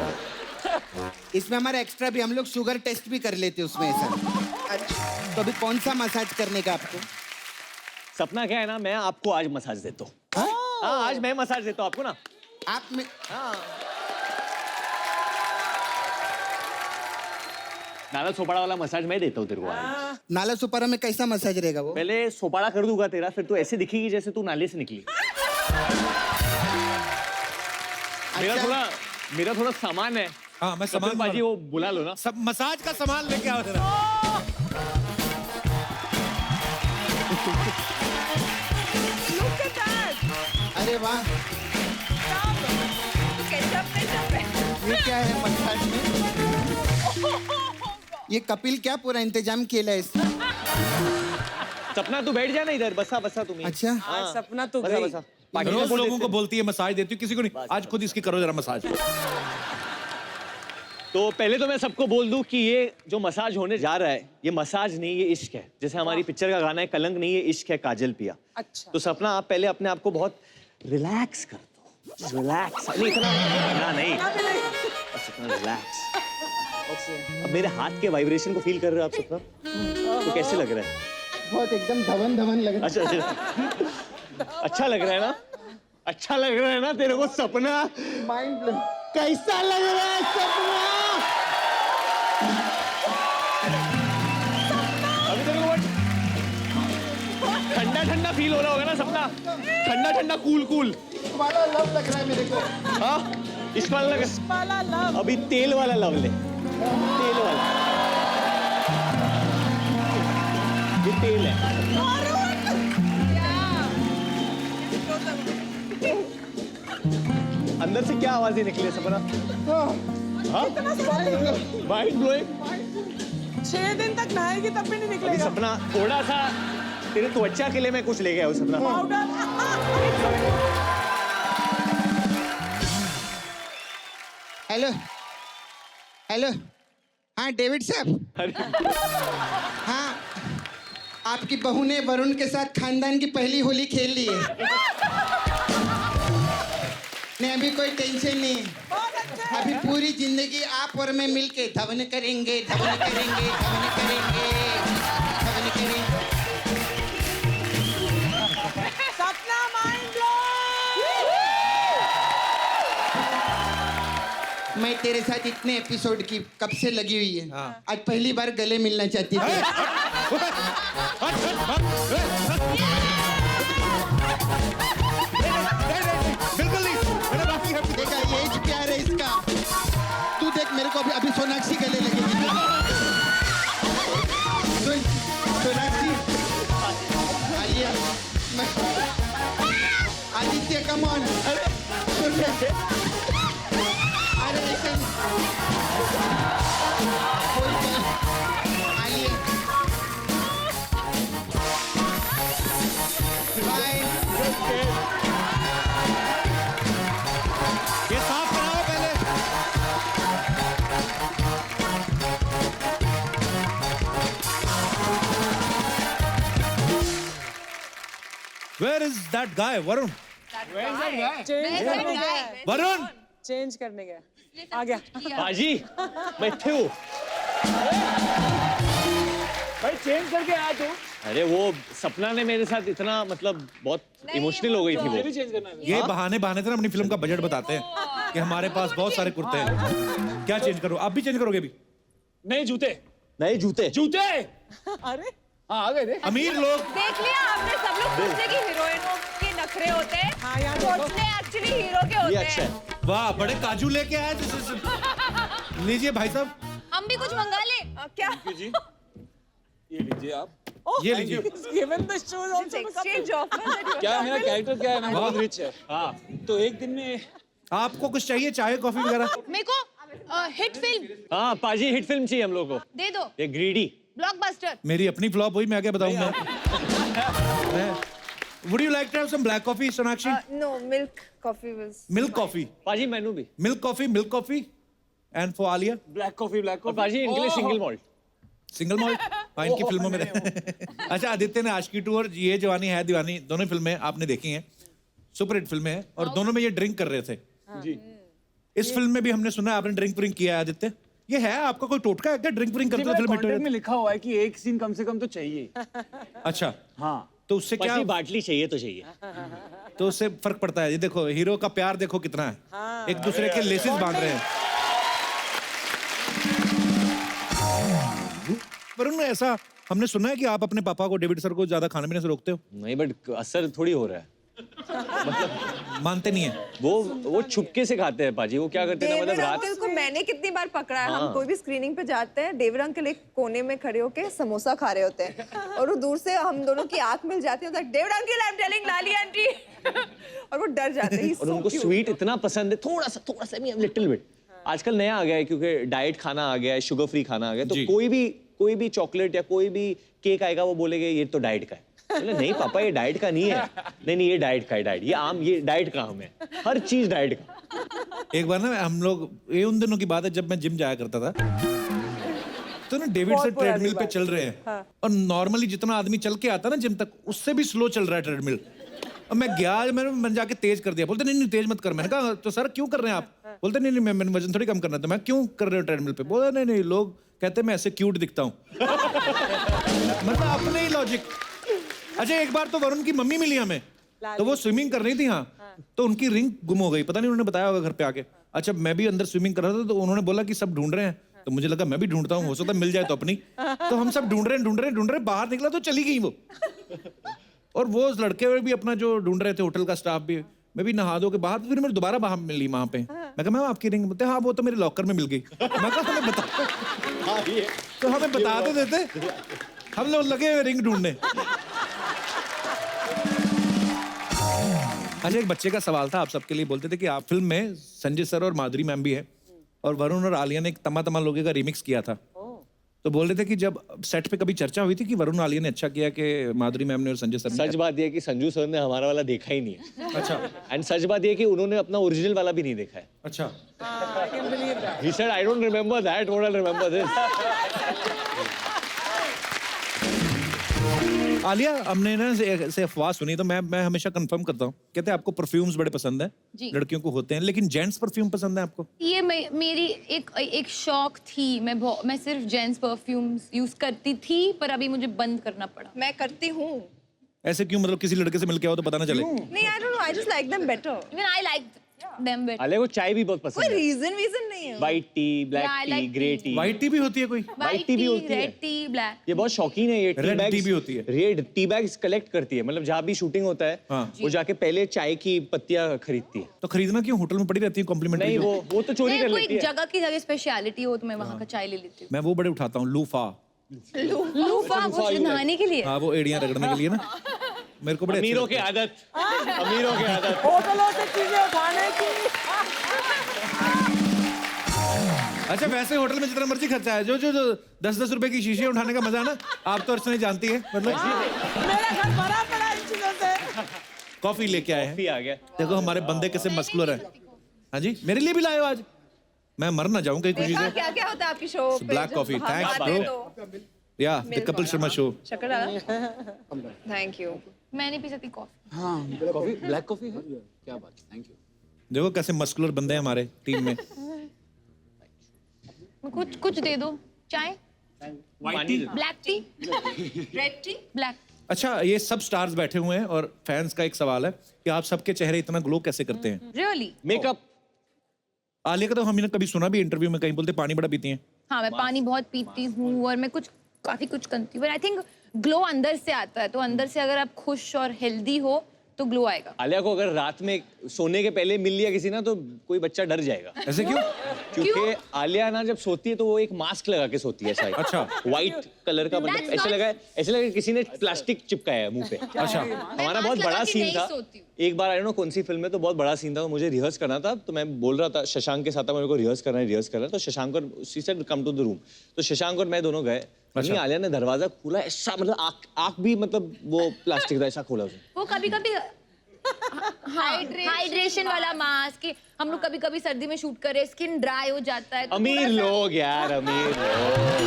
Speaker 6: इसमें हमारा एक्स्ट्रा भी हम लोग शुगर टेस्ट भी कर लेते हैं उसमें ऐसा। तो अभी कौन सा मसाज करने का आपको?
Speaker 3: सपना क्या है ना, मैं आपको आज मसाज देता हूँ।
Speaker 6: हाँ?
Speaker 3: हाँ, आज मैं मसाज देता हूँ आपको ना।
Speaker 6: आप में
Speaker 3: नाला सोपाड़ा वाला मसाज मैं देता हूँ तेरे को आज।
Speaker 6: नाला सुपारा में कैसा मसाज रहेगा वो?
Speaker 3: पहले सोपाड़ा कर दूंगा तेरा, फिर तू ऐसे दिखेगी जैसे तू नाले से निकली। मेरा थोड़ा सामान है।
Speaker 1: हाँ मैं सामान
Speaker 3: बाजी वो बुला लो ना।
Speaker 1: सब मसाज का सामान लेके आओ जरा।
Speaker 6: अरे वाह, ये क्या है मसाज में? ये कपिल क्या पूरा इंतजाम केला है इसने?
Speaker 3: सपना तू बैठ जा ना इधर, बसा बसा तुम्हें।
Speaker 6: अच्छा
Speaker 3: हाँ,
Speaker 7: सपना तो
Speaker 3: बसा
Speaker 7: गई।
Speaker 3: बसा। बाकी
Speaker 1: रोज
Speaker 3: बोल
Speaker 1: लोगों
Speaker 3: देते
Speaker 1: को बोलती है मसाज देती हूँ, किसी को नहीं। आज खुद इसकी करो जरा मसाज।
Speaker 3: तो पहले तो मैं सबको बोल दूं कि ये जो मसाज होने जा रहा है, ये मसाज नहीं, ये इश्क है। जैसे हमारी पिक्चर का गाना है कलंक नहीं, ये इश्क है काजल पिया।
Speaker 7: अच्छा।
Speaker 3: तो सपना आप पहले अपने आप को बहुत रिलैक्स कर दो। रिलैक्स नहीं, इतना नहीं, बस इतना रिलैक्स। अब मेरे हाथ के वाइब्रेशन को फील कर रहे हो आप सपना? तो कैसे लग रहा है?
Speaker 6: बहुत एकदम धवन धवन लग रहा है।
Speaker 3: अच्छा अच्छा लग रहा है ना? अच्छा लग रहा है ना तेरे को सपना?
Speaker 6: Mind blow. कैसा लग रहा है सपना?
Speaker 3: अभी तेरे को ठंडा ठंडा फील हो रहा होगा ना सपना? ठंडा ठंडा कूल कूल
Speaker 6: वाला लव लग रहा है मेरे को।
Speaker 3: हाँ, इस वाला लग।
Speaker 7: वाला लव।
Speaker 3: अभी तेल वाला लव ले, तेल वाला। ये तेल है। अंदर से क्या आवाजें निकली सपना? हाँ? Mind blowing.
Speaker 7: 6 दिन तक नहाएगी तब भी नहीं
Speaker 3: अभी
Speaker 7: निकलेगा।
Speaker 3: सपना थोड़ा सा तेरे त्वचा के लिए मैं कुछ ले गया हूँ सपना।
Speaker 7: पाउडर।
Speaker 6: हेलो हेलो, हाँ डेविड साहब।
Speaker 3: अरे
Speaker 6: हाँ, आपकी बहू ने वरुण के साथ खानदान की पहली होली खेल ली है। नहीं अभी कोई टेंशन नहीं है। अभी पूरी जिंदगी आप और मैं मिलके धवन करेंगे, धवन करेंगे, धवन करेंगे, धवन करेंगे। मैं तेरे साथ इतने एपिसोड की कब से लगी हुई है आज पहली बार गले मिलना चाहती थी
Speaker 1: बिल्कुल नहीं, मैंने माफी है।
Speaker 6: देखा ये प्यार है इसका तू देख मेरे को अभी सोनाक्षी गले लगेगी सुन सोनाक्षी आलिया आदित्य कम ऑन अरे listen. आलिया बाय
Speaker 1: ये साफ कराओ पहले। Where is that guy, Varun?
Speaker 7: Change करने गया है
Speaker 1: Varun!
Speaker 7: चेंज करने गया आ गया
Speaker 3: पाजी मैं थे वो
Speaker 5: भाई चेंज करके आया तू
Speaker 3: अरे वो सपना ने मेरे साथ इतना मतलब बहुत इमोशनल हो गई थी वो
Speaker 5: चेंज करना है
Speaker 1: ये बहाने से ना अपनी फिल्म का बजट बताते हैं कि हमारे पास बहुत सारे कुर्ते हैं। क्या चेंज करो? आप भी चेंज करोगे भी?
Speaker 5: नहीं जूते
Speaker 3: नए जूते
Speaker 5: जूते
Speaker 7: अरे
Speaker 5: हाँ आ गए थे
Speaker 1: अमीर लोग
Speaker 2: देख लिया आपने सब लोग सोचते कि हीरोइनों के नखरे होते हैं
Speaker 7: हाँ यार देखो
Speaker 2: सोचते एक्चुअली हीरो के होते
Speaker 3: ये
Speaker 2: हैं
Speaker 3: अच्छा है
Speaker 1: वाह, बड़े काजू लेके आए थे। लीजिए भाई साहब,
Speaker 4: हम भी कुछ मंगा ले।
Speaker 2: क्या
Speaker 5: जी ये लीजिए आप
Speaker 1: ये लीजिए।
Speaker 7: Given the shows also
Speaker 2: exchange offer
Speaker 5: क्या मेरा कैरेक्टर क्या है ना बहुत रिच है
Speaker 3: हाँ
Speaker 5: तो एक दिन में
Speaker 1: आपको कुछ चाहिए, चाय कॉफी वगैरह?
Speaker 4: मेरे को हिट फिल्म
Speaker 3: हाँ पाजी हिट फिल्म चाहिए हम लोग को
Speaker 4: दे दो,
Speaker 3: ये ग्रीडी
Speaker 4: ब्लॉकबस्टर।
Speaker 1: मेरी अपनी फ्लॉप हुई, मैं क्या बताऊं मैं would you like to have some black coffee Sonakshi?
Speaker 2: No milk coffee was
Speaker 1: milk coffee,
Speaker 3: पाजी मेनू भी
Speaker 1: milk coffee and for Alia
Speaker 5: black coffee
Speaker 3: और पाजी इनके लिए सिंगल मॉल्ट
Speaker 1: सिंगल मॉल्ट। हाँ, इनकी फिल्मों में अच्छा, आदित्य ने आशिकी 2 और ये जवानी है दीवानी दोनों फिल्में आपने देखी हैं, सुपर हिट फिल्में हैं और दोनों में ये ड्रिंक कर रहे थे।
Speaker 5: जी
Speaker 1: इस फिल्म में भी हमने सुना आपने ड्रिंक व्रिंक किया है आदित्य। ये है आपका कोई टोटका है क्या, ड्रिंक व्रिंक करते हो फिल्म हिट हो
Speaker 5: कॉन्ट्रैक्ट में
Speaker 1: जाती?
Speaker 5: लिखा हुआ है कि एक सीन कम से कम तो चाहिए
Speaker 1: अच्छा,
Speaker 5: हाँ
Speaker 1: तो उससे क्या,
Speaker 3: पाजी बाटली चाहिए तो चाहिए
Speaker 1: तो उससे फर्क पड़ता है? ये देखो हीरो का प्यार देखो कितना है, एक दूसरे के लेसेस बांध रहे हैं। वरुण, ऐसा हमने सुना है कि आप अपने पापा को, डेविड सर को ज्यादा खाने पीने से रोकते हो?
Speaker 3: नहीं बट असर थोड़ी हो रहा है
Speaker 1: मानते नहीं है?
Speaker 3: वो छुपके से खाते हैं पाजी। वो क्या करते हैं ना,
Speaker 2: डेविड
Speaker 3: मतलब रात
Speaker 2: अंकल को मैंने कितनी बार पकड़ा है।
Speaker 3: हाँ।
Speaker 2: हम कोई भी स्क्रीनिंग पे जाते हैं, डेविड अंकल एक कोने में खड़े होके समोसा खा रहे होते हैं और वो दूर से हम दोनों की आंख मिल जाती है, David uncle I am telling Lali aunty और वो डर जाते हैं।
Speaker 3: और उनको स्वीट इतना पसंद है, थोड़ा सा नहीं, लिटिल बिट। आजकल नया आ गया है क्योंकि डाइट खाना आ गया है, शुगर फ्री खाना आ गया, तो
Speaker 1: जी।
Speaker 3: कोई भी चॉकलेट या कोई भी केक आएगा वो बोलेगा ये तो डाइट का है। बोले नहीं पापा ये डाइट का नहीं है। नहीं ये डाइट का है, डाइट ये आम, ये डाइट का आम है, हर चीज डाइट का।
Speaker 1: एक बार ना हम लोग, ये उन दिनों की बात है जब मैं जिम जाया करता था, तो ना डेविड सर ट्रेडमिल पे चल रहे हैं और नॉर्मली जितना आदमी चल के आता ना जिम तक, उससे भी स्लो चल रहा है ट्रेडमिल। और मैं गया, मैंने जाके तेज कर दिया। बोलते नहीं तेज मत कर। मैंने कहा तो सर क्यों कर रहे हैं आप? बोलते नहीं मैंने वजन थोड़ी कम करना था। मैं क्यों कर रहे हो ट्रेडमिल पे? बोला नहीं लोग कहते मैं ऐसे क्यूट दिखता हूँ। मतलब अपने ही लॉजिक। अच्छा, एक बार तो वरुण की मम्मी मिली हमें, तो वो स्विमिंग कर रही थी, हाँ, तो उनकी रिंग गुम हो गई, पता नहीं उन्होंने बताया होगा घर पे आके। अच्छा, मैं भी अंदर स्विमिंग कर रहा था तो उन्होंने बोला कि सब ढूंढ रहे हैं, तो मुझे लगा मैं भी ढूंढता हूँ, हो सकता है मिल जाए तो अपनी। तो हम सब ढूंढ रहे, बाहर निकला तो चली गई वो। और वो लड़के भी अपना जो ढूंढ रहे थे, होटल का स्टाफ भी, मैं भी नहा धो के बाहर, फिर मेरे दोबारा बाहर मिली वहां पे। मैं कहा मैम आपकी रिंग? बोलते हाँ वो तो मेरे लॉकर में मिल गई। मैं कहा हमें बता, तो हमें बता तो देते, हम लोग लगे हुए रिंग ढूंढने। अच्छा, एक बच्चे का सवाल था आप सबके लिए। बोलते थे कि आप फिल्म में संजय सर और माधुरी मैम भी है और वरुण और आलिया ने एक तमा तमा लोगे का रिमिक्स किया था। तो बोल रहे थे कि जब सेट पे कभी चर्चा हुई थी कि वरुण आलिया ने अच्छा किया कि माधुरी मैम ने और संजय सर ने?
Speaker 3: सच बात यह है कि संजू सर ने हमारा वाला देखा ही नहीं है।
Speaker 1: अच्छा
Speaker 3: एंड सच बात यह है कि उन्होंने अपना ओरिजिनल वाला भी नहीं देखा है।
Speaker 1: अच्छा,
Speaker 7: I can believe that
Speaker 3: He said, I don't remember that, what I'll remember this.
Speaker 1: Alia, हमने ना से अफवाह सुनी तो मैं हमेशा कंफर्म करता हूँ, कहते हैं आपको परफ्यूम्स बड़े पसंद है,
Speaker 4: जी।
Speaker 1: लड़कियों को होते हैं, लेकिन जेंट्स परफ्यूम पसंद है आपको?
Speaker 4: ये मेरी एक शौक थी। मैं सिर्फ जेंट्स परफ्यूम्स यूज करती थी, पर अभी मुझे बंद करना पड़ा।
Speaker 2: मैं करती हूँ।
Speaker 1: ऐसे क्यों? मतलब किसी लड़के से मिलके आओ तो पता ना चले?
Speaker 2: नहीं, I don't know, I just like them better.
Speaker 4: Even I like Damn it.
Speaker 3: Alia को चाय भी बहुत
Speaker 2: कोई
Speaker 3: पसंद है।
Speaker 2: रीजन वीजन नहीं है।
Speaker 3: White T, black
Speaker 4: Yeah, I
Speaker 3: T,
Speaker 4: like
Speaker 3: grey
Speaker 4: tea.
Speaker 3: T.
Speaker 1: White T भी होती है कोई?
Speaker 4: White
Speaker 3: tea भी
Speaker 4: tea,
Speaker 3: होती है।
Speaker 4: red tea, black.
Speaker 3: ये बहुत शौकीन है, ये
Speaker 1: Red tea भी होती है।
Speaker 3: रेड टी बैग्स कलेक्ट करती है, मतलब जहाँ भी शूटिंग होता है
Speaker 1: हाँ।
Speaker 3: वो जाके पहले चाय की पत्तियां खरीदती है।
Speaker 1: तो खरीदना क्यों? होटल में पड़ी रहती है कॉम्प्लीमेंट्री।
Speaker 3: नहीं वो तो चोरी
Speaker 4: नहीं,
Speaker 3: कर
Speaker 4: कोई
Speaker 3: लेती है।
Speaker 4: जगह की जगह स्पेशलिटी हो तो मैं वहाँ का चाय ले लेती
Speaker 1: मैं वो बड़े उठाता हूँ, लूफा।
Speaker 4: हूँ। लूफा वो नहाने के लिए।
Speaker 1: हाँ, वो एड़ियां रगड़ने के लिए ना, मेरे को बड़े अच्छे
Speaker 3: अमीरों की
Speaker 1: लगते हैं।
Speaker 3: आदत, अमीरों की आदत।
Speaker 7: होटलों से चीजें उठाने की।
Speaker 1: अच्छा, वैसे होटल में जितना मर्जी खर्चा है, जो जो 10-10 रुपए की शीशे उठाने का मजा है ना, आप तो अर्चना जानती है। मतलब
Speaker 7: मेरा घर भरा पड़ा इन चीजों से।
Speaker 1: कॉफी लेके आए हैं।
Speaker 3: भी आ गया।
Speaker 1: देखो हमारे बंदे कैसे मस्कुलर हैं। हाँ जी, मेरे लिए भी लाए हो आज? मैं मर ना जाऊं कहीं खुशी
Speaker 2: देखा
Speaker 1: से।
Speaker 2: क्या क्या होता है आपकी शो पे?
Speaker 1: Black
Speaker 2: जब
Speaker 1: coffee,
Speaker 2: हम
Speaker 1: thanks,
Speaker 2: आते
Speaker 1: bro.
Speaker 2: तो
Speaker 1: या द कपिल शर्मा शो।
Speaker 2: शक्कर डाला। Thank you.
Speaker 4: मैं नहीं पी सकती कॉफी।
Speaker 5: हाँ कॉफी, ब्लैक कॉफी है, क्या बात है, थैंक यू।
Speaker 1: देखो कैसे मस्कुलर बंदे हैं हमारे टीम में।
Speaker 4: कुछ कुछ दे दो। चाय,
Speaker 3: पानी दे दो।
Speaker 4: Black T,
Speaker 2: red T.
Speaker 4: Black.
Speaker 1: अच्छा, ये सब स्टार्स बैठे हुए हैं और फैंस का एक सवाल है कि आप सबके चेहरे इतना ग्लो कैसे करते हैं?
Speaker 4: रियली?
Speaker 3: मेकअप।
Speaker 1: आलिया का तो हमने कभी सुना भी इंटरव्यू में, कहीं बोलते पानी बड़ा पीती हैं।
Speaker 4: हाँ, मैं पानी बहुत पीती हूँ और मैं काफी कुछ करती हूँ। आई थिंक ग्लो अंदर से आता है, तो अंदर से अगर आप खुश और हेल्दी हो तो ग्लो आएगा।
Speaker 3: आलिया को अगर रात में सोने के पहले मिल लिया किसी ना तो कोई बच्चा डर जाएगा।
Speaker 1: ऐसे क्यों?
Speaker 3: क्योंकि आलिया ना जब सोती है तो वो एक मास्क लगा के सोती है शायद।
Speaker 1: अच्छा।
Speaker 3: व्हाइट कलर का, मतलब
Speaker 4: That's
Speaker 3: ऐसा
Speaker 4: not-
Speaker 3: लगा है, ऐसा लगा कि किसी ने प्लास्टिक चिपकाया है मुंह पे।
Speaker 1: अच्छा,
Speaker 3: हमारा बहुत
Speaker 4: mask
Speaker 3: बड़ा
Speaker 4: लगा के
Speaker 3: सीन
Speaker 4: नहीं
Speaker 3: था
Speaker 4: सोती हूँ।
Speaker 3: एक बार, आई नो कौन सी फिल्म में, तो बहुत बड़ा सीन था, तो मुझे रिहर्स करना था, तो मैं बोल रहा था शशांक के साथ, मेरे को रिहर्स करना है, तो शशांक और she said come to the room, तो शशांक और मैं दोनों गए। अच्छा। आलिया ने दरवाजा खोला, ऐसा मतलब आँख भी, मतलब वो प्लास्टिक था, ऐसा खोला उसने।
Speaker 4: वो कभी कभी हाइड्रेशन वाला मास्क, हम लोग कभी कभी सर्दी में शूट करे, स्किन ड्राई हो जाता है, तो
Speaker 3: अमीर
Speaker 4: थोड़ा सा-
Speaker 3: लोग यार, अमीर लोग।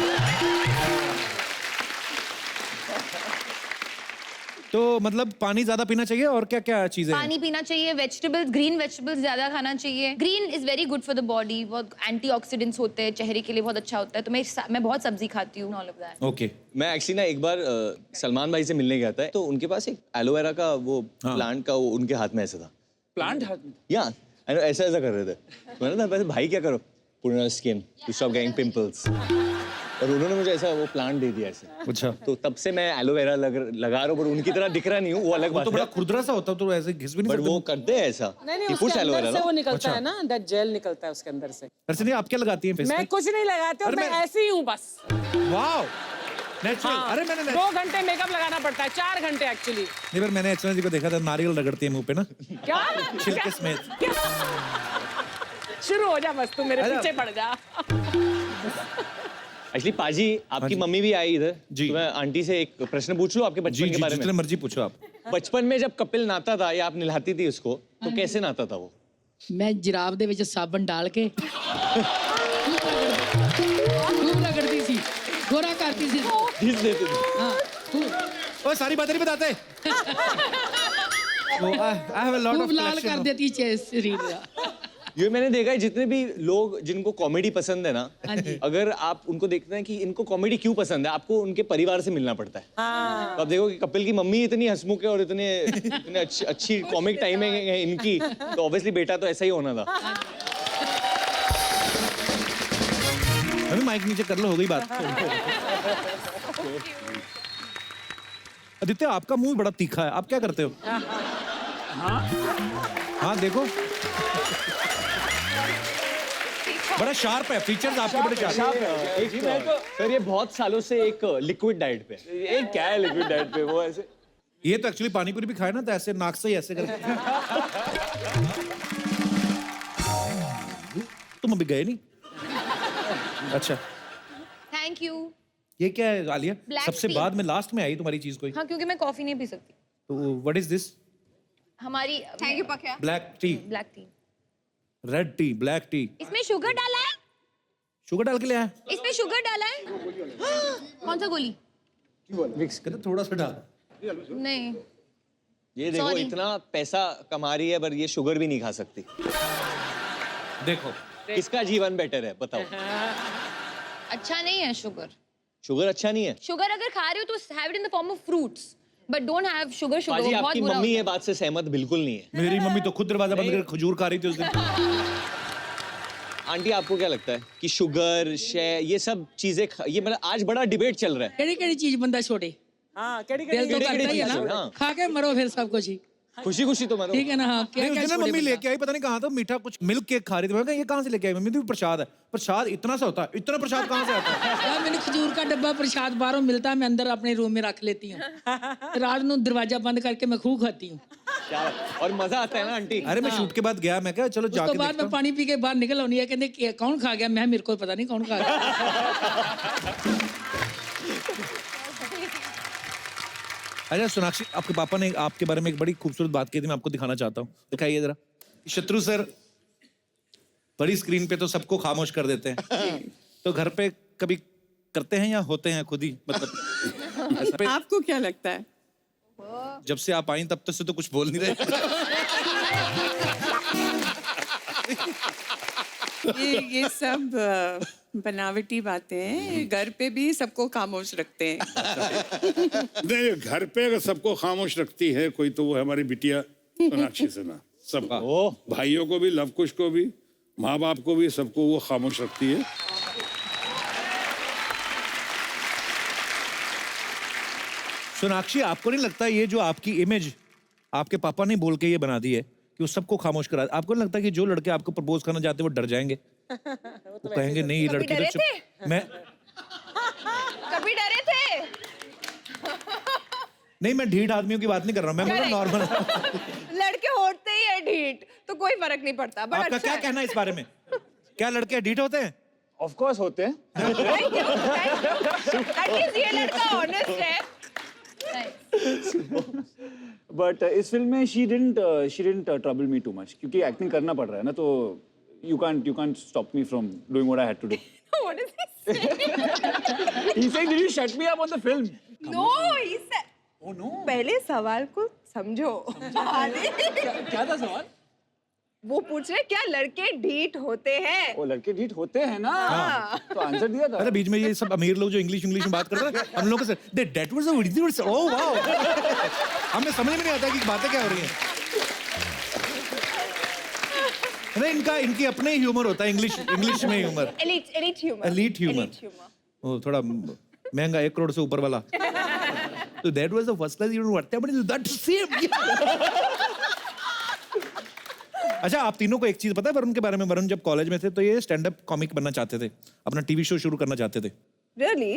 Speaker 1: तो मतलब पानी ज्यादा पीना चाहिए और क्या क्या चीजें हैं?
Speaker 4: पानी पीना चाहिए, वेजिटेबल्स, ग्रीन वेजिटेबल्स ज्यादा खाना चाहिए। Green is very good for the body, बहुत एंटीऑक्सीडेंट्स होते हैं, चेहरे के लिए बहुत अच्छा होता है, तो मैं बहुत सब्जी खाती हूँ, ऑल ऑफ दैट।
Speaker 1: ओके।
Speaker 3: मैं एक्चुअली ना एक बार सलमान भाई से मिलने गया था, तो उनके पास एक एलोवेरा का वो प्लांट का वो उनके हाथ में ऐसा था।
Speaker 5: प्लांट
Speaker 3: या ऐसा ऐसा कर रहे थे, मैंने कहा वैसे भाई क्या करो, put skin to stop getting pimples, और उन्होंने मुझे ऐसा वो प्लांट दे दिया ऐसे।
Speaker 1: अच्छा,
Speaker 3: तो तब से मैं एलोवेरा लगा रहा हूँ, पर उनकी तरह दिख रहा नहीं हूँ, वो अलग
Speaker 1: तो
Speaker 3: बात
Speaker 1: बड़ा
Speaker 3: है,
Speaker 1: खुरदरा सा होता है, तो ऐसे घिस भी नहीं
Speaker 3: बट
Speaker 1: सकते।
Speaker 3: वो करते हैं ऐसा।
Speaker 7: नहीं,
Speaker 3: कि
Speaker 7: उसके
Speaker 3: push
Speaker 7: अंदर
Speaker 3: एलोवेरा
Speaker 7: से
Speaker 3: ना।
Speaker 7: वो निकलता है ना, दैट जेल निकलता है उसके अंदर से।
Speaker 1: अर्चना, आप क्या लगाती हैं फेस
Speaker 7: मैं
Speaker 1: पे?
Speaker 7: कुछ नहीं लगाती हूँ,
Speaker 1: अरे
Speaker 7: मैं
Speaker 1: मैं-
Speaker 7: ऐसी ही हूँ बस।
Speaker 1: Wow, natural.
Speaker 7: हाँ,
Speaker 1: अरे मैंने
Speaker 7: 2 घंटे मेकअप लगाना पड़ता है, 4 घंटे एक्चुअली।
Speaker 1: नहीं, पर मैंने अर्चना जी को देखा था, नारियल रगड़ती है मुंह पे ना,
Speaker 7: क्या?
Speaker 1: छिलके समेत।
Speaker 7: शुरू हो जा बस, तू मेरे
Speaker 1: अरे-
Speaker 7: पीछे पड़ जा।
Speaker 3: एक्चुअली पाजी, आपकी मम्मी भी आई इधर,
Speaker 1: जी।
Speaker 3: तो मैं आंटी से एक प्रश्न पूछ लूं आपके
Speaker 1: जी
Speaker 3: बचपन के
Speaker 1: जी,
Speaker 3: बारे
Speaker 1: जितने
Speaker 3: में।
Speaker 1: मर्जी पूछो आप।
Speaker 3: बचपन में जब कपिल नहाता था या आप नहलाती थी उसको, तो कैसे नहाता था वो?
Speaker 8: मैं जिराब ਦੇ ਵਿੱਚ ਸਾਬਣ डाल के खूब रगड़ती सी, गोरा करती सी।
Speaker 3: घिस देते थे।
Speaker 8: हाँ, खूब
Speaker 1: ओए, सारी बातें नहीं बताते। I have a lot of
Speaker 8: खूब लाल
Speaker 1: collection
Speaker 8: कर
Speaker 1: of-
Speaker 8: देती शरीर का।
Speaker 3: ये मैंने देखा है, जितने भी लोग जिनको कॉमेडी पसंद है ना,
Speaker 8: हाँ जी।
Speaker 3: अगर आप उनको देखते हैं कि इनको कॉमेडी क्यों पसंद है, आपको उनके परिवार से मिलना पड़ता है। तो आप देखो कि कपिल की मम्मी इतनी हंसमुख है और इतने इतने अच्छी कॉमिक टाइमिंग है इनकी, तो ऑब्वियसली बेटा तो ऐसा ही होना था।
Speaker 1: अभी माइक नीचे कर लो, हो गई बात। आदित्य, आपका मुंह बड़ा तीखा है, आप क्या करते हो? हाँ देखो, बड़ा शार्प है, फीचर्स आपके बड़े शार्प है।
Speaker 3: सर ये बहुत सालों से एक लिक्विड डाइट पे है। ये क्या है लिक्विड डाइट पे? वो ऐसे
Speaker 1: ये तो एक्चुअली पानी पूरी भी खाए ना, तो ऐसे नाक से ही ऐसे करके। तुम अभी गए नहीं? अच्छा,
Speaker 4: थैंक यू।
Speaker 1: ये क्या है आलिया?
Speaker 4: Black
Speaker 1: सबसे
Speaker 4: tea.
Speaker 1: बाद में लास्ट में आई तुम्हारी चीज कोई,
Speaker 4: हाँ, क्योंकि मैं कॉफी नहीं पी सकती।
Speaker 1: तो व्हाट इज दिस?
Speaker 4: हमारी
Speaker 2: thank you Pakya.
Speaker 1: Black T,
Speaker 4: black T.
Speaker 1: Red T, black T.
Speaker 4: इसमें शुगर डाला है?
Speaker 1: शुगर डाल के ले आया?
Speaker 4: इसमें शुगर डाला है? कौन सा गोली?
Speaker 1: मिक्स कर, थोड़ा सा डाल।
Speaker 4: नहीं।
Speaker 3: ये देखो,
Speaker 4: Sorry.
Speaker 3: इतना पैसा कमा रही है पर ये शुगर भी नहीं खा सकती।
Speaker 1: देखो,
Speaker 3: किसका जीवन बेटर है बताओ?
Speaker 4: अच्छा नहीं है शुगर।
Speaker 3: शुगर अच्छा नहीं है?
Speaker 4: शुगर अगर खा रही हो तो have it in the form of fruits, but don't have sugar sugar
Speaker 3: पाजी
Speaker 4: बहुत
Speaker 3: आपकी
Speaker 4: बुरा
Speaker 3: मम्मी
Speaker 4: होता
Speaker 3: ये बात से सहमत बिल्कुल नहीं है।
Speaker 1: मेरी मम्मी तो खुद दरवाजा बंद कर खजूर खा रही थी उस दिन।
Speaker 3: आंटी आपको क्या लगता है कि शुगर शे ये सब चीजें ये मतलब आज बड़ा डिबेट चल रहा है।
Speaker 8: केड़ी केड़ी चीज बंदा छोड़े
Speaker 7: हाँ केड़ी
Speaker 8: दिल तो
Speaker 3: केड़ी
Speaker 8: करता ही है
Speaker 3: चीज़ है,
Speaker 8: ना
Speaker 3: हाँ।
Speaker 8: खा के मरो फिर सब कुछ ही
Speaker 3: खुशी खुशी तो मरो।
Speaker 8: ठीक है ना हाँ क्या
Speaker 1: नहीं, उस
Speaker 8: क्या
Speaker 1: दिन ना
Speaker 8: छोड़े
Speaker 1: मम्मी
Speaker 8: बंदा?
Speaker 1: लेके आई, पता नहीं कहाँ था, मीठा कुछ मिल्क केक खा रही थी। मैं कहा ये कहाँ से लेके आई मम्मी? तो प्रसाद है। प्रसाद इतना सा होता है, इतना प्रसाद कहाँ से आता है?
Speaker 8: यार मैंने खजूर का डब्बा प्रसाद बाहरों मिलता है, मैं अंदर अपने रूम में रख लेती हूँ। रात को दरवाजा बंद करके मैं खूब खाती हूँ।
Speaker 3: क्या और मजा आता है ना आंटी।
Speaker 1: अरे मैं शूट के बाद गया, मैं क्या चलो
Speaker 8: उसके
Speaker 1: जाके
Speaker 8: बाद
Speaker 1: देखता
Speaker 8: मैं
Speaker 1: हूँ।
Speaker 8: पानी पी के बाहर निकल आनी है, कहते कौन खा गया? मैं मेरे को पता नहीं कौन खा गया।
Speaker 1: अच्छा सोनाक्षी, आपके पापा ने आपके बारे में एक बड़ी खूबसूरत बात की थी, मैं आपको दिखाना चाहता हूँ। दिखाइए जरा। शत्रु सर बड़ी स्क्रीन पे तो सबको खामोश कर देते हैं, तो घर पे कभी करते हैं या होते हैं खुद ही? मतलब ऐसा पे
Speaker 9: आपको क्या लगता है?
Speaker 1: जब से आप आई तब तक से तो कुछ बोल नहीं रहे।
Speaker 9: ये सब बनावटी बातें हैं। घर पे भी सबको खामोश रखते हैं।
Speaker 10: नहीं, घर पे अगर सबको खामोश रखती है कोई तो वो है हमारी बिटिया सोनाक्षी सिन्हा। सबको, भाइयों को भी, लव कुश को भी, माँ बाप को भी, सबको वो खामोश रखती है।
Speaker 1: सोनाक्षी, आपको नहीं लगता ये जो आपकी इमेज आपके पापा ने बोल के ये बना दी है कि वो सबको खामोश करा, आपको नहीं लगता कि जो लड़के आपको प्रपोज करना चाहते हैं वो डर जाएंगे? वो कहेंगे नहीं ये
Speaker 2: कभी
Speaker 1: लड़की
Speaker 2: डरे
Speaker 1: तो
Speaker 2: थे?
Speaker 1: मैं
Speaker 2: कभी डरे थे?
Speaker 1: नहीं, मैं ढीठ आदमियों की बात नहीं कर रहा हूँ, मैं मतलब नॉर्मल।
Speaker 2: लड़के होते ही है ढीठ, तो कोई फर्क नहीं पड़ता। बट
Speaker 1: आपका क्या कहना है इस बारे में? क्या लड़के ढीठ होते हैं?
Speaker 5: ऑफ कोर्स होते हैं।
Speaker 2: एटलीस्ट ये लड़का ऑनेस्ट है।
Speaker 5: बट इस फिल्म में she didn't trouble me too much, क्योंकि एक्टिंग करना पड़ रहा है ना, तो you can't stop me from doing what I had to do.
Speaker 2: What is he saying?
Speaker 5: He said, did you shut me up on the film?
Speaker 2: No, he said. Oh no. पहले सवाल को समझो।
Speaker 3: क्या था सवाल?
Speaker 2: वो पूछ रहे क्या लड़के ढीठ होते हैं?
Speaker 5: वो लड़के ढीठ होते हैं ना, तो आंसर दिया था।
Speaker 1: अरे बीच में ये सब अमीर लोग जो इंग्लिश में बात करते हैं, हम लोगों से that was a ridiculous, oh wow, हमें समझ में नहीं आता कि बातें क्या हो रही हैं। नहीं, इनकी अपने ह्यूमर होता है, इंग्लिश में humour.
Speaker 2: Elite humor.
Speaker 1: Elite humor. वो थोड़ा महंगा 1 करोड़ से ऊपर वाला। तो that was the first class, you know what happened, that same। अच्छा, आप तीनों को एक चीज पता है वरुण के बारे में? वरुण जब कॉलेज में थे तो ये स्टैंड अप कॉमिक बनना चाहते थे, अपना टीवी शो शुरू करना चाहते थे।
Speaker 2: Really?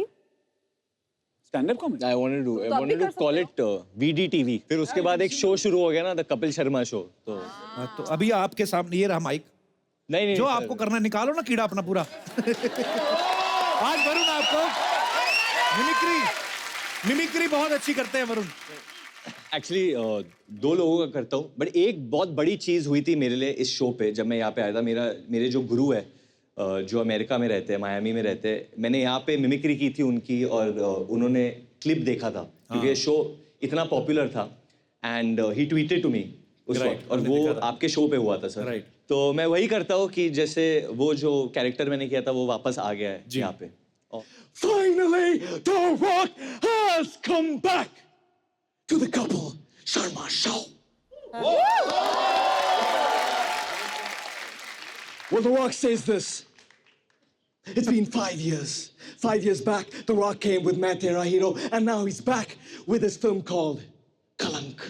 Speaker 5: Stand up comedy.
Speaker 3: I wanted to call it VDTV। फिर उसके बाद एक शो शुरू हो गया ना, द कपिल शर्मा शो। तो
Speaker 1: हाँ, तो अभी आपके सामने ये रहा माइक,
Speaker 3: नहीं
Speaker 1: जो आपको करना है, निकालो ना कीड़ा अपना पूरा। आज वरुण आपको मिमिक्री बहुत अच्छी करते हैं वरुण।
Speaker 3: एक्चुअली 2 लोगों का करता हूँ, बट एक बहुत बड़ी चीज हुई थी मेरे लिए इस शो पे। जब मैं यहाँ पे आया था, मेरे जो गुरु है जो अमेरिका में रहते हैं, मायामी में रहते हैं, मैंने यहाँ पे मिमिक्री की थी उनकी, और उन्होंने क्लिप देखा था, क्योंकि ये शो इतना पॉपुलर था, and he tweeted to me उस वक्त, और वो आपके शो पे हुआ था सर। तो मैं वही करता हूँ कि जैसे वो जो कैरेक्टर मैंने किया था वो वापस आ गया है यहाँ पे। Finally, The Rock has come back to the Kapil Sharma show.
Speaker 11: Well, The Rock says this. It's been 5 years. 5 years back, The Rock came with Matt Hero, and now he's back with his film called Kalank.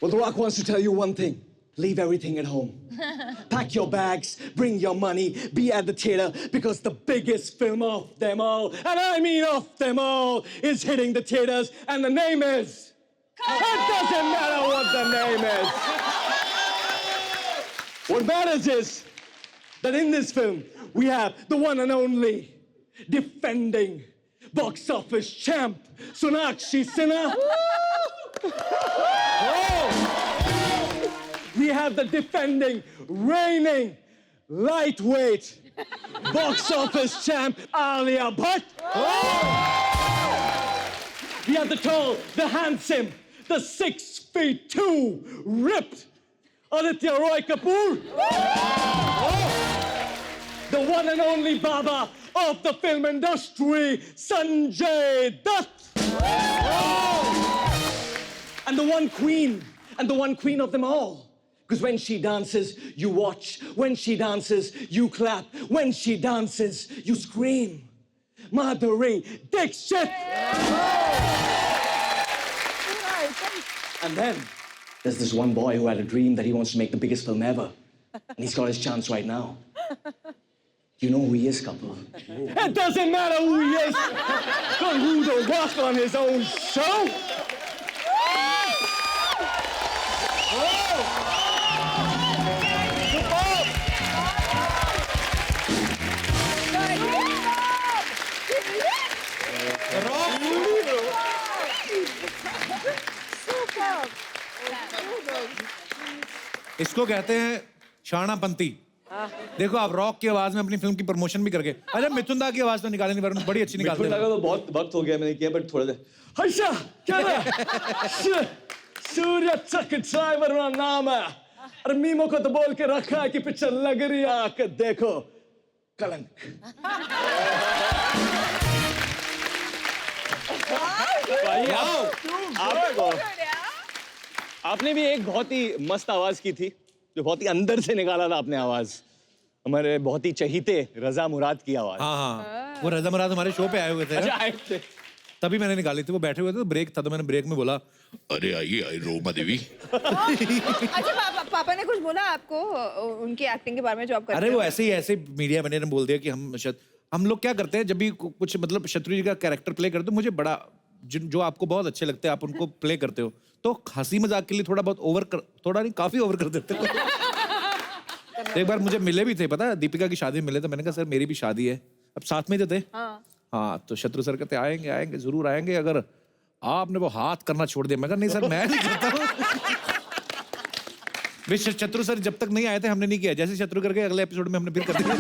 Speaker 11: Well, The Rock wants to tell you one thing. Leave everything at home. Pack your bags, bring your money, be at the theater, because the biggest film of them all, and I mean of them all, is hitting the theaters, and the name is... It doesn't matter what the name is. What matters is that in this film, we have the one and only defending box office champ, Sonakshi Sinha. We have the defending, reigning, lightweight box office champ, Alia Bhatt. We have the tall, the handsome, the 6'2", ripped Aditya Roy Kapoor. the one and only Baba of the film industry, Sanjay Dutt. And the one queen of them all. Because when she dances, you watch. When she dances, you clap. When she dances, you scream. Madhuri Dixit. And then there's this one boy who had a dream that he wants to make the biggest film ever. And he's got his chance right now. You know who he is, couple? It doesn't matter who he is. But who to walk on his own show.
Speaker 1: इसको कहते हैं शानापंती। देखो आप rock की आवाज में अपनी film की प्रमोशन भी करके, अच्छा मिथुन दा की आवाज तो निकाले नहीं, वरुण बड़ी अच्छी निकालते
Speaker 3: मिथुन दा
Speaker 1: हैं।
Speaker 3: का तो बहुत वक्त हो गया मैंने किया, बट थोड़ा सा
Speaker 11: Haisha, क्या सूर्य चक ड्राइवर का नाम है और मीमो को तो बोल के रखा है कि पिक्चर लग रही है, आके देखो कलंक।
Speaker 3: आपने भी एक बहुत ही मस्त आवाज की थी, जो बहुत ही अंदर से निकाला था आपने आवाज। हमारे बहुत ही चहीते रजा मुराद की आवाज।
Speaker 1: हाँ हाँ, वो रजा मुराद हमारे शो पे आए हुए थे।
Speaker 3: अच्छा, आए थे।
Speaker 1: तभी मैंने निकाली थी, वो बैठे हुए थे तो ब्रेक था, तो मैंने ब्रेक में बोला
Speaker 10: अरे आइए आई रोमा देवी।
Speaker 2: अच्छा पापा ने कुछ बोला आपको उनकी एक्टिंग के बारे में जो आप करते
Speaker 1: अरे
Speaker 2: हो?
Speaker 1: वो ऐसे मीडिया मैंने बोल दिया कि हम लोग क्या करते हैं जब भी कुछ मतलब शत्रु जी का कैरेक्टर प्ले करते हो, मुझे बड़ा जो आपको बहुत अच्छे लगते हैं आप उनको प्ले करते हो, तो हंसी मजाक के लिए थोड़ा बहुत थोड़ा नहीं काफी ओवर कर देते हो। एक बार मुझे मिले भी थे, पता है दीपिका की शादी में मिले, तो मैंने कहा सर मेरी भी शादी है, अब साथ में ही तो थे। हाँ तो शत्रु सर कहते आएंगे जरूर आएंगे, अगर आपने वो हाथ करना छोड़ दिया। मैं कहा नहीं सर मैं नहीं करता हूँ। शत्रु सर जब तक नहीं आए थे हमने नहीं किया, जैसे शत्रु करके अगले एपिसोड में हमने फिर कर दिया।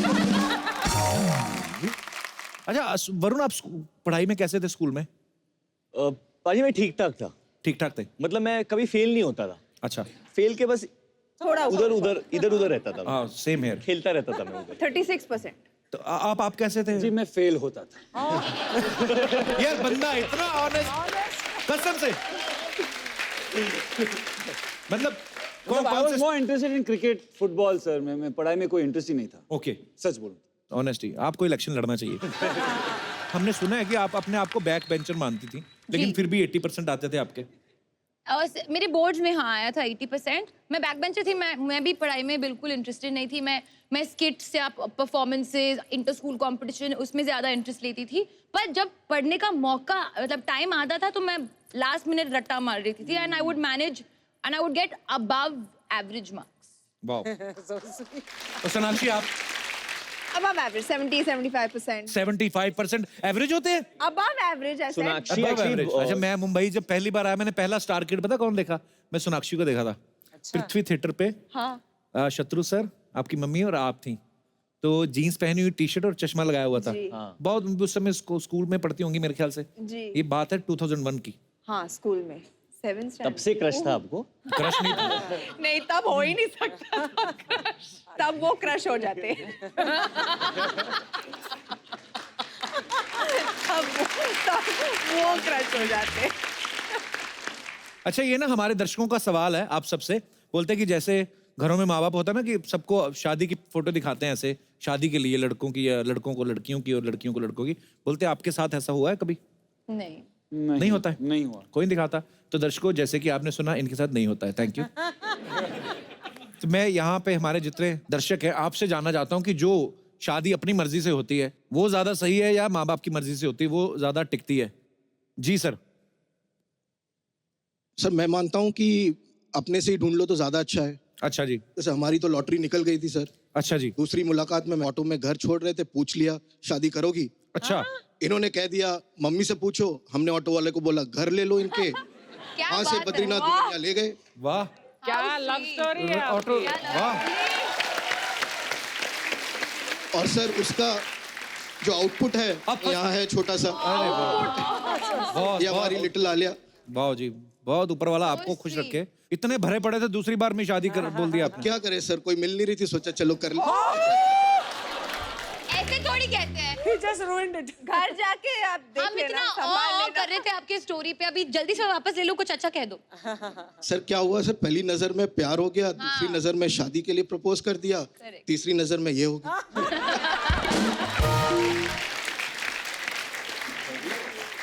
Speaker 1: अच्छा वरुण आप पढ़ाई में कैसे थे स्कूल में?
Speaker 3: पाजी मैं ठीक ठाक था।
Speaker 1: ठीक ठाक थे,
Speaker 3: मतलब मैं कभी फेल नहीं होता था।
Speaker 1: अच्छा
Speaker 3: फेल के बस
Speaker 2: थोड़ा
Speaker 3: इधर उधर रहता था।
Speaker 1: हाँ सेम हेयर,
Speaker 3: खेलता रहता था मैं उधर।
Speaker 2: 36%।
Speaker 1: तो आप कैसे थे?
Speaker 5: जी मैं फेल होता था।
Speaker 1: यार बंदा इतना ऑनेस्ट, कसम से। मतलब
Speaker 5: I was more interested in cricket, football sir. मैं पढ़ाई में कोई इंटरेस्ट ही नहीं था।
Speaker 1: ओके
Speaker 5: सच बोलूं
Speaker 1: ऑनेस्टी, आपको इलेक्शन लड़ना चाहिए। हमने सुना है कि आप अपने आप को बैक बेंचर मानती थी, लेकिन फिर भी 80% आते थे आपके।
Speaker 4: और मेरे बोर्ड्स में हाँ आया था 80%। मैं बैक बेंचर थी, मैं भी पढ़ाई में बिल्कुल इंटरेस्टेड नहीं थी। मैं स्किट्स या परफॉर्मेंसेज, इंटर स्कूल कॉम्पिटिशन उसमें ज़्यादा इंटरेस्ट लेती थी। पर जब पढ़ने का मौका मतलब टाइम आता था तो मैं लास्ट मिनट रट्टा मार रही थी, and I would manage and I would get above average marks.
Speaker 1: Wow. तो सोनाक्षी आप?
Speaker 2: Above average, 70-75%.
Speaker 1: 75% एवरेज होते हैं?
Speaker 2: Above average ऐसे।
Speaker 3: Sonakshi
Speaker 1: Above
Speaker 3: actually
Speaker 1: average। अच्छा मैं मुंबई जब पहली बार आया, मैंने पहला स्टार किड पता कौन देखा? मैं सोनाक्षी को देखा था पृथ्वी थिएटर पे।
Speaker 2: हाँ।
Speaker 1: शत्रु सर, आपकी मम्मी और आप थी, तो जीन्स पहनी हुई, टी शर्ट और चश्मा लगाया हुआ था। बहुत उस समय स्कूल में पढ़ती होंगी मेरे ख्याल से।
Speaker 2: जी।
Speaker 1: ये बात है 2001 की।
Speaker 2: हाँ स्कूल में 7th
Speaker 3: तब से क्रश था आपको?
Speaker 1: क्रश नहीं था।
Speaker 2: नहीं तब हो ही नहीं सकता था क्रश, तब वो क्रश हो जाते। तब वो क्रश हो जाते।
Speaker 1: अच्छा ये ना हमारे दर्शकों का सवाल है आप सबसे, बोलते हैं कि जैसे घरों में माँ बाप होता है ना कि सबको शादी की फोटो दिखाते हैं ऐसे, शादी के लिए लड़कों की या लड़कों को लड़कियों की और लड़कियों को लड़कों की, बोलते हैं आपके साथ ऐसा हुआ है कभी? नहीं होता है?
Speaker 5: नहीं हुआ।
Speaker 1: कोई नहीं दिखाता। तो दर्शकों जैसे कि आपने सुना इनके साथ नहीं होता है। Thank you. तो मैं यहाँ पे हमारे जितने दर्शक हैं आपसे जानना चाहता हूँ कि जो शादी अपनी मर्जी से होती है वो ज्यादा सही है या माँ बाप की मर्जी से होती है वो ज्यादा टिकती है? जी सर।
Speaker 12: सर मैं मानता हूँ कि अपने से ही ढूंढ लो तो ज्यादा अच्छा है।
Speaker 1: अच्छा जी।
Speaker 12: जैसे हमारी तो लॉटरी निकल गई थी सर।
Speaker 1: अच्छा जी।
Speaker 12: दूसरी मुलाकात में ऑटो में घर छोड़ रहे थे, पूछ लिया शादी करोगी?
Speaker 1: अच्छा।
Speaker 12: इन्होंने कह दिया मम्मी से पूछो, हमने ऑटो वाले को बोला घर ले लो इनके, वहां से बद्रीनाथ दुनिया ले गए।
Speaker 1: वाह
Speaker 7: क्या लव स्टोरी है
Speaker 1: ऑटो,
Speaker 7: आपकी।
Speaker 1: वाह।
Speaker 12: और सर उसका जो आउटपुट है यहाँ है छोटा सा,
Speaker 1: बहुत
Speaker 12: ये हमारी लिटिल आलिया।
Speaker 1: वाह जी, बहुत ऊपर वाला आपको खुश रखे। इतने भरे पड़े थे, दूसरी बार में शादी कर बोल दिया आपने।
Speaker 12: क्या करे सर, कोई मिल नहीं रही थी, सोचा चलो कर ले।
Speaker 4: ऐसे थोड़ी कहते हैं।
Speaker 7: He just ruined it.
Speaker 2: घर जाके आप देख
Speaker 4: हम
Speaker 2: लेना,
Speaker 4: इतना
Speaker 2: संभाल
Speaker 4: ओ
Speaker 2: लेना।
Speaker 4: कर रहे थे आपकी स्टोरी पे, अभी जल्दी से वापस ले लो, कुछ अच्छा कह दो।
Speaker 12: सर क्या हुआ सर, पहली नजर में प्यार हो गया, दूसरी नजर में शादी के लिए प्रपोज कर दिया, तीसरी नजर में ये हो गया।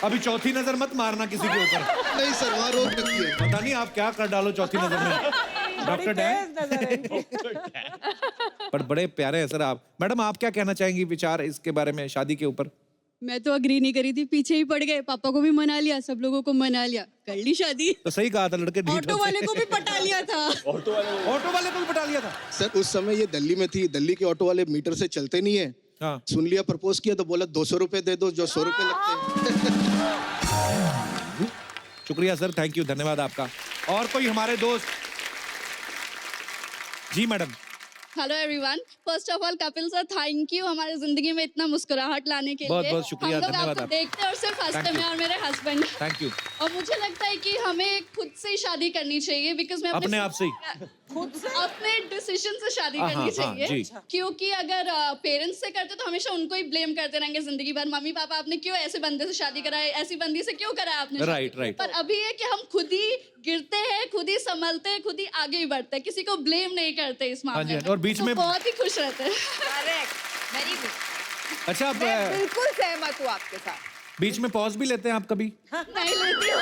Speaker 1: अभी चौथी नजर मत मारना किसी के ऊपर।
Speaker 12: नहीं सर, वहाँ रोक रखी है।
Speaker 1: पता नहीं आप क्या कर डालो चौथी नजर में। डॉक्टर डैन, पर बड़े प्यारे हैं सर आप। मैडम आप क्या कहना चाहेंगी विचार इसके बारे में, शादी के ऊपर?
Speaker 13: मैं तो अग्री नहीं करी थी, पीछे ही पड़ गए। पापा को भी मना लिया, सब लोगों को मना लिया, कर ली शादी।
Speaker 1: तो सही कहा था, लड़के ढीठ
Speaker 13: ऑटो
Speaker 1: होते
Speaker 13: वाले
Speaker 1: हैं।
Speaker 13: को भी पटा लिया था।
Speaker 1: ऑटो वाले को भी पटा लिया था।
Speaker 12: सर उस समय ये दिल्ली में थी, दिल्ली के ऑटो वाले मीटर से चलते नहीं है।
Speaker 1: हाँ।
Speaker 12: सुन लिया प्रपोज किया तो बोला 200 रुपए दे दो, जो 100 रुपए लगते हैं।
Speaker 1: शुक्रिया सर, थैंक यू, धन्यवाद आपका। और कोई हमारे दोस्त? जी madam.
Speaker 13: Hello everyone, first of all Kapil sir thank you हमारे जिंदगी में इतना मुस्कुराहट लाने के
Speaker 1: बहुत
Speaker 13: लिए।
Speaker 1: बहुत शुक्रिया,
Speaker 13: हम लोग
Speaker 1: धन्यवाद
Speaker 13: आपको
Speaker 1: आप।
Speaker 13: देखते हैं और सिर्फ हंसते
Speaker 1: Thank
Speaker 13: हैं,
Speaker 1: you.
Speaker 13: और मेरे हस्बैंड।
Speaker 1: Thank you.
Speaker 13: और मुझे लगता है कि हमें खुद से ही शादी करनी चाहिए, बिकॉज मैं
Speaker 1: अपने आप से ही?
Speaker 13: अपने डिसीजन से शादी
Speaker 1: हाँ,
Speaker 13: करनी
Speaker 1: हाँ,
Speaker 13: चाहिए।
Speaker 1: जी।
Speaker 13: क्योंकि अगर पेरेंट्स से करते तो हमेशा उनको ही ब्लेम करते रहेंगे जिंदगी भर, मम्मी पापा आपने क्यों ऐसे बंदे से शादी कराई, ऐसी बंदी से क्यों कराया आपने शादी?
Speaker 1: Right, right.
Speaker 13: पर अभी है कि हम खुद ही गिरते हैं, खुद ही संभलते हैं, खुद ही आगे ही बढ़ते हैं, किसी को ब्लेम नहीं करते इस
Speaker 1: हाँ जी,
Speaker 13: मामले में।
Speaker 1: और बीच
Speaker 13: तो
Speaker 1: में-
Speaker 13: बहुत ही खुश रहते हैं।
Speaker 2: Correct, very good.
Speaker 1: अच्छा
Speaker 2: मैं
Speaker 1: आप
Speaker 2: बिल्कुल सहमत हूँ आपके साथ।
Speaker 1: बीच में पॉज भी लेते हैं आप कभी?
Speaker 13: नहीं लेती हूँ।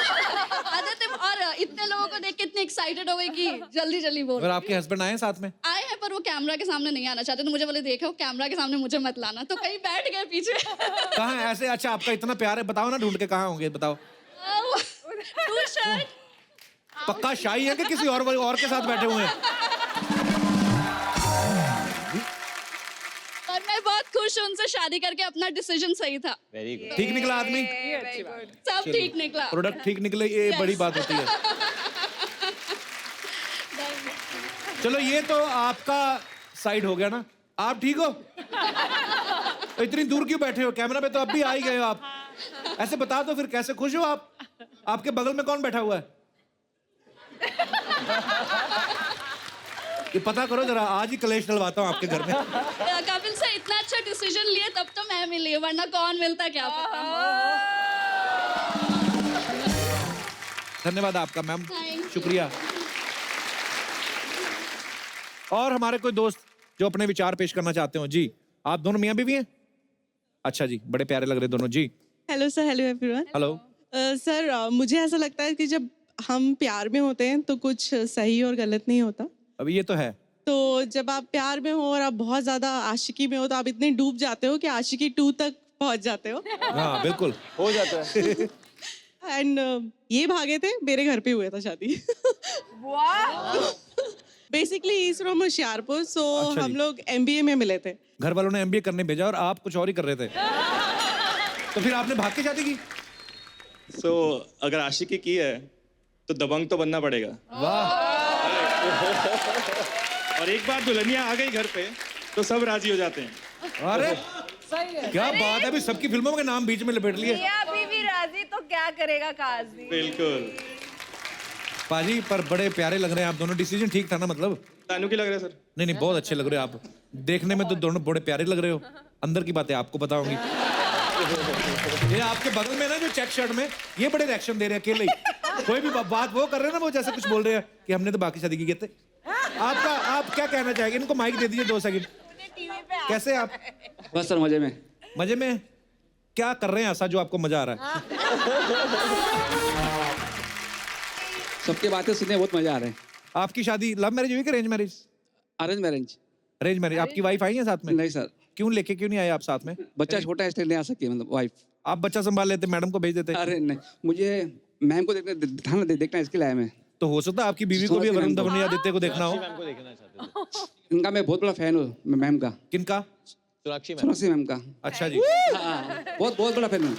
Speaker 13: आदत है, और इतने लोगों को देख के इतने एक्साइटेड हो गई कि जल्दी जल्दी बोल।
Speaker 1: और आपके हस्बैंड आए हैं साथ में?
Speaker 13: आए हैं पर वो कैमरा के सामने नहीं आना चाहते, तो मुझे बोले देखो कैमरा के सामने मुझे मत लाना, तो कहीं बैठ गए पीछे।
Speaker 1: कहाँ है ऐसे? अच्छा आपका इतना प्यार है, बताओ ना ढूंढ के कहाँ होंगे, बताओ।
Speaker 13: तू शर्ट
Speaker 1: पक्का शाही है कि किसी और के साथ बैठे हुए हैं?
Speaker 13: और मैं बहुत खुश हूँ उनसे शादी करके, अपना डिसीजन सही था।
Speaker 3: Very good.
Speaker 1: ठीक निकला आदमी?
Speaker 13: सब ठीक निकला।
Speaker 1: प्रोडक्ट ठीक निकले, ये बड़ी बात होती है। चलो ये तो आपका साइड हो गया ना। आप ठीक हो? तो इतनी दूर क्यों बैठे हो? कैमरा पे तो अब भी आ ही गए हो आप। ऐसे बता दो फिर, कैसे खुश हो आप? आपके बगल में कौन बैठा हुआ है? ये पता करो जरा, आज ही कलेश डलवाता हूँ आपके घर में।
Speaker 13: कपिल से इतना अच्छा डिसीजन लिए तब तो मैं मिली, वरना कौन मिलता क्या पता।
Speaker 1: धन्यवाद आपका मैम,
Speaker 13: Thank you.
Speaker 1: शुक्रिया। और हमारे कोई दोस्त जो अपने विचार पेश करना चाहते हो? जी, आप दोनों मियाँ बीवी हैं? अच्छा जी, बड़े प्यारे लग रहे दोनों। जी
Speaker 14: hello sir, hello everyone.
Speaker 1: Hello.
Speaker 14: Sir मुझे ऐसा लगता है कि जब हम प्यार में होते हैं तो कुछ सही और गलत नहीं होता।
Speaker 1: अभी ये तो है।
Speaker 14: तो जब आप प्यार में हो और आप बहुत ज्यादा आशिकी में हो तो आप इतने डूब जाते हो कि आशिकी 2 तक पहुंच जाते हो।
Speaker 1: हाँ बिल्कुल
Speaker 3: हो जाता है।
Speaker 14: एंड ये भागे थे, मेरे घर पे हुआ था शादी। बेसिकली इज फ्रॉम होशियारपुर, सो
Speaker 1: अच्छा
Speaker 14: हम
Speaker 1: जी।
Speaker 14: लोग MBA में मिले थे।
Speaker 1: घर वालों ने MBA करने भेजा और आप कुछ और ही कर रहे थे। तो फिर आपने भाग के शादी की?
Speaker 15: अगर आशिकी की है तो दबंग तो बनना पड़ेगा।
Speaker 1: वाह।
Speaker 15: और एक बार दुल्हनिया आ गई घर पे तो सब राजी हो जाते हैं।
Speaker 1: अरे क्या बात है, अभी सबकी फिल्मों के नाम बीच में लपेट लिए।
Speaker 2: मियां बीवी राजी तो क्या करेगा काजी।
Speaker 15: बिल्कुल।
Speaker 1: पाजी पर बड़े प्यारे लग रहे हैं आप दोनों। डिसीजन ठीक था ना? मतलब
Speaker 15: तानू की लग रहा है सर?
Speaker 1: नहीं नहीं, बहुत अच्छे लग रहे हो आप। देखने में तो दोनों बड़े प्यारे लग रहे हो, अंदर की बातें आपको पता होंगी। ये आपके बगल में ना जो चेक शर्ट में, ये बड़े रिएक्शन दे रहे हैं अकेले ही। कोई भी बात वो कर रहे हैं ना, वो जैसे कुछ बोल रहे हैं कि हमने तो बाकी शादी की कहते। आप क्या कहना चाहेंगे? इनको माइक दे दीजिए 2 सेकंड। कैसे आप?
Speaker 16: बस सर मजे में।
Speaker 1: मजे में? क्या कर रहे हैं ऐसा जो आपको मजा आ रहा है?
Speaker 16: सबकी बातें सुनने बहुत मजा आ रहा है।
Speaker 1: आपकी शादी लव मैरिज हुई कि arrange marriage?
Speaker 16: Arrange marriage.
Speaker 1: Arrange marriage. आपकी वाइफ आई है साथ में?
Speaker 16: नहीं सर।
Speaker 1: क्यों लेके क्यों नहीं आए आप साथ में?
Speaker 16: बच्चा छोटा है इसलिए नहीं आ सकती, मतलब वाइफ।
Speaker 1: आप बच्चा संभाल लेते, मैडम को भेज देते।
Speaker 16: अरे नहीं, मुझे मैम को देखना इसके लिए आया मैं।
Speaker 1: तो हो सकता है आपकी बीवी को भी वरुण धवन या आदित्य को देखना हो।
Speaker 16: इनका मैं बहुत बड़ा फैन हूँ, मैम का।
Speaker 1: किनका?
Speaker 16: सोनाक्षी मैम का।
Speaker 1: अच्छा जी।
Speaker 16: बहुत बड़ा फैन हूँ।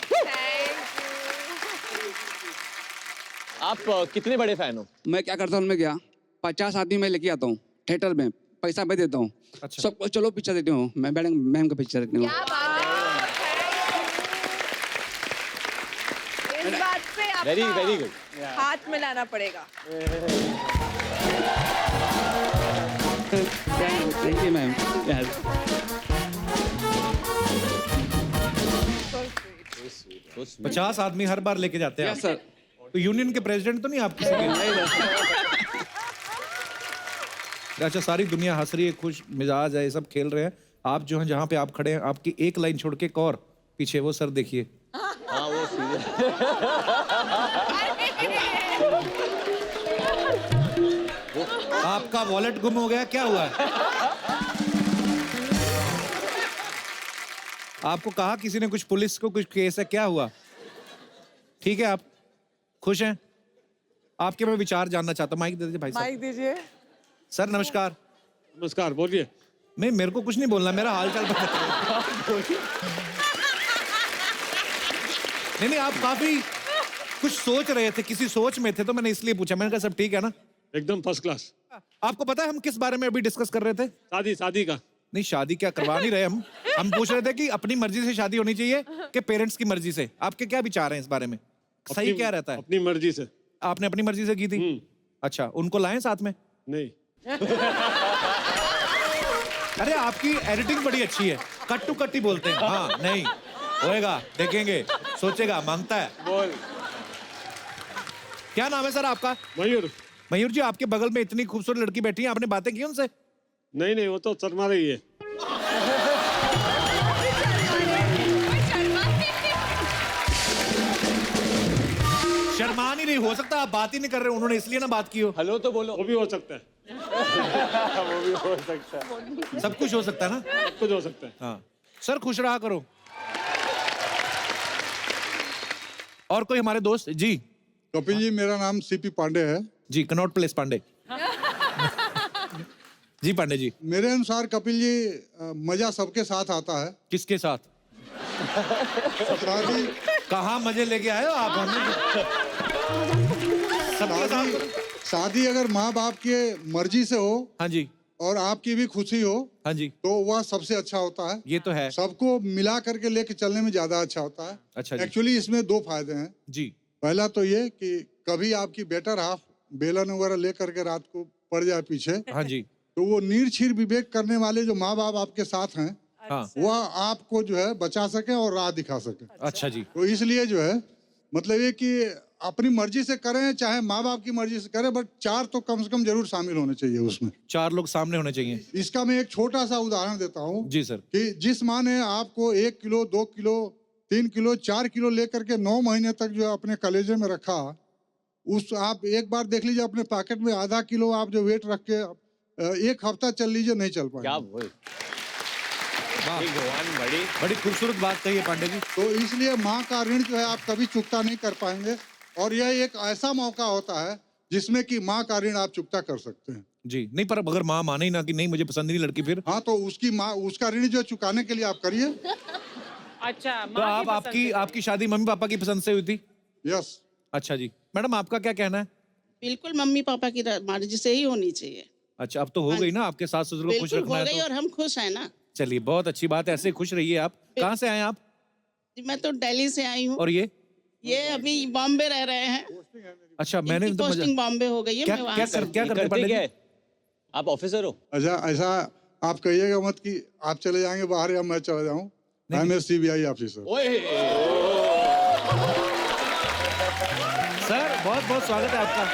Speaker 3: आप कितने बड़े फैन हो?
Speaker 16: मैं क्या करता हूँ, मैं क्या 50 आदमी मैं लेके आता हूँ थिएटर में, पैसा मैं देता हूँ।
Speaker 1: अच्छा।
Speaker 16: सबको चलो पिक्चर देखते हूँ, मैं मैम का पिक्चर देखती हूँ।
Speaker 2: इस बात पे आपका
Speaker 3: वेरी गुड।
Speaker 2: हाथ मिलाना पड़ेगा।
Speaker 16: Thank you ma'am.
Speaker 1: 50 आदमी हर बार लेके जाते हैं
Speaker 16: Yes,
Speaker 1: आप।
Speaker 16: sir.
Speaker 1: तो यूनियन के प्रेसिडेंट तो नहीं आप किसी के? अच्छा, सारी दुनिया हंस रही है, खुश मिजाज है, ये सब खेल रहे हैं। आप जो हैं जहाँ पे आप खड़े हैं, आपकी एक लाइन छोड़ के एक और पीछे वो सर देखिए।
Speaker 3: हाँ वो सीधे
Speaker 1: आपका वॉलेट गुम हो गया, क्या हुआ है? आपको कहा किसी ने कुछ, पुलिस को कुछ केस है, क्या हुआ? ठीक है, आप खुश हैं? आपके मैं विचार जानना चाहता हूँ। माइक दे दीजिए भाई साहब।
Speaker 7: माइक दीजिए।
Speaker 1: सर नमस्कार।
Speaker 10: नमस्कार, बोलिए।
Speaker 1: नहीं, मेरे को कुछ नहीं बोलना, मेरा हाल चाल बताइए। नहीं, आप काफी कुछ सोच रहे थे, किसी सोच में थे, तो मैंने इसलिए पूछा। मैंने कहा सब ठीक है ना?
Speaker 10: एकदम फर्स्ट क्लास।
Speaker 1: आपको पता है हम किस बारे में अभी डिस्कस कर रहे थे?
Speaker 10: शादी का।
Speaker 1: नहीं, शादी क्या करवा नहीं रहे हम पूछ रहे थे कि अपनी मर्जी से शादी होनी चाहिए कि पेरेंट्स की मर्जी से। आपके क्या विचार हैं इस बारे में? सही क्या रहता है?
Speaker 10: अपनी मर्जी से।
Speaker 1: आपने अपनी मर्जी से की थी? अच्छा, उनको लाएं साथ में?
Speaker 10: नहीं।
Speaker 1: अरे आपकी एडिटिंग बड़ी अच्छी है, कट टू कट ही बोलते हैं। हाँ, नहीं होएगा, देखेंगे, सोचेगा, मांगता है।
Speaker 10: बोल।
Speaker 1: क्या नाम है सर आपका?
Speaker 10: मयूर।
Speaker 1: मयूर जी, आपके बगल में इतनी खूबसूरत लड़की बैठी है, आपने बातें की उनसे?
Speaker 10: नहीं, वो तो शर्मा रही है।
Speaker 1: शर्मा नहीं रही, हो सकता आप बात ही नहीं कर रहे, उन्होंने इसलिए ना बात की हो।
Speaker 3: हेलो तो बोलो।
Speaker 10: वो भी हो सकता है।
Speaker 3: वो भी हो सकता है।
Speaker 1: सब कुछ हो सकता है ना?
Speaker 10: सब कुछ हो सकता है।
Speaker 1: हाँ सर, खुश रहा करो। और कोई हमारे दोस्त जी?
Speaker 17: कपिल जी, मेरा नाम सीपी पांडे है।
Speaker 1: जी, कनॉट प्लेस पांडे। जी पांडे जी।
Speaker 17: मेरे अनुसार कपिल जी, मजा सबके साथ आता है।
Speaker 1: किसके साथ?
Speaker 17: शादी।
Speaker 1: कहाँ मजे लेके आए हो आप?
Speaker 17: शादी अगर माँ बाप के मर्जी से हो,
Speaker 1: हाँ जी,
Speaker 17: और आपकी भी खुशी हो,
Speaker 1: हाँ जी,
Speaker 17: तो वह सबसे अच्छा होता है।
Speaker 1: ये तो है।
Speaker 17: सबको मिला करके लेके चलने में ज्यादा अच्छा होता है।
Speaker 1: अच्छा जी।
Speaker 17: एक्चुअली इसमें दो फायदे हैं
Speaker 1: जी।
Speaker 17: पहला तो ये कि कभी आपकी बेटर हाफ बेलन वगैरह लेकर के रात को पड़ जाए पीछे,
Speaker 1: हाँ जी,
Speaker 17: तो वो निर्छीर विवेक करने वाले जो माँ बाप आपके साथ हैं,
Speaker 1: हाँ,
Speaker 17: वह आपको जो है बचा सके और राह दिखा सके।
Speaker 1: अच्छा जी।
Speaker 17: तो इसलिए जो है मतलब ये कि अपनी मर्जी से करें चाहे माँ बाप की मर्जी से करें, बट 4 तो कम से कम जरूर शामिल होने चाहिए उसमें।
Speaker 1: 4 लोग सामने होने चाहिए।
Speaker 17: इसका मैं एक छोटा सा उदाहरण देता हूँ।
Speaker 1: जी सर।
Speaker 17: कि जिस माँ ने आपको 1 किलो 2 किलो 3 किलो 4 किलो लेकर के 9 महीने तक जो है अपने कलेजे में रखा, उस आप एक बार देख लीजिए अपने पैकेट में आधा किलो आप जो वेट रख के 1 हफ्ता चल लीजिए, नहीं चल पाएगा।
Speaker 3: क्या बोल?
Speaker 1: बड़ी खूबसूरत बात कही है पांडे जी।
Speaker 17: तो इसलिए माँ का ऋण जो है आप कभी चुकता नहीं कर पाएंगे, और यह एक ऐसा मौका होता है जिसमें कि माँ का ऋण आप चुकता कर सकते हैं।
Speaker 1: जी नहीं, पर अगर माँ माने ही ना कि नहीं मुझे पसंद नहीं लड़की, फिर?
Speaker 17: हाँ, तो उसकी माँ उसका ऋण जो चुकाने के लिए आप करिए।
Speaker 7: अच्छा,
Speaker 1: तो आप आपकी शादी मम्मी पापा की पसंद से हुई थी?
Speaker 17: यस।
Speaker 1: अच्छा जी। मैडम आपका क्या कहना है?
Speaker 18: बिल्कुल मम्मी पापा की मर्जी से ही होनी चाहिए।
Speaker 1: अच्छा, अब तो हो गई ना, आपके सास ससुर को खुश
Speaker 18: बिल्कुल
Speaker 1: रखना
Speaker 18: हो
Speaker 1: है
Speaker 18: गई
Speaker 1: तो।
Speaker 18: और हम खुश हैं ना।
Speaker 1: चलिए, बहुत अच्छी बात है, ऐसे खुश रहिए आप। कहाँ से आए आप?
Speaker 18: मैं तो दिल्ली से आई हूँ।
Speaker 1: और ये
Speaker 18: अभी बॉम्बे रह रहे हैं।
Speaker 1: अच्छा, मैंने तो
Speaker 18: पोस्टिंग बॉम्बे हो गई है।
Speaker 1: क्या
Speaker 18: मैं वहाँ
Speaker 1: क्या
Speaker 18: से
Speaker 1: क्या करते पंडित जी?
Speaker 3: आप ऑफिसर हो?
Speaker 17: अच्छा, ऐसा आप कहिएगा मत कि आप चले जाएंगे बाहर या मैं चला जाऊं। I am a CBI officer.
Speaker 1: Sir बहुत बहुत स्वागत है आपका।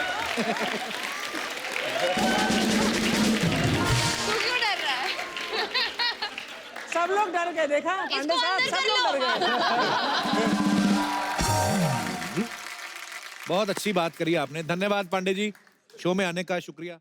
Speaker 7: सब लोग डर गए, देखा पांडे साहब, सब लोग डर गए।
Speaker 1: बहुत अच्छी बात करी आपने, धन्यवाद पांडे जी, शो में आने का शुक्रिया।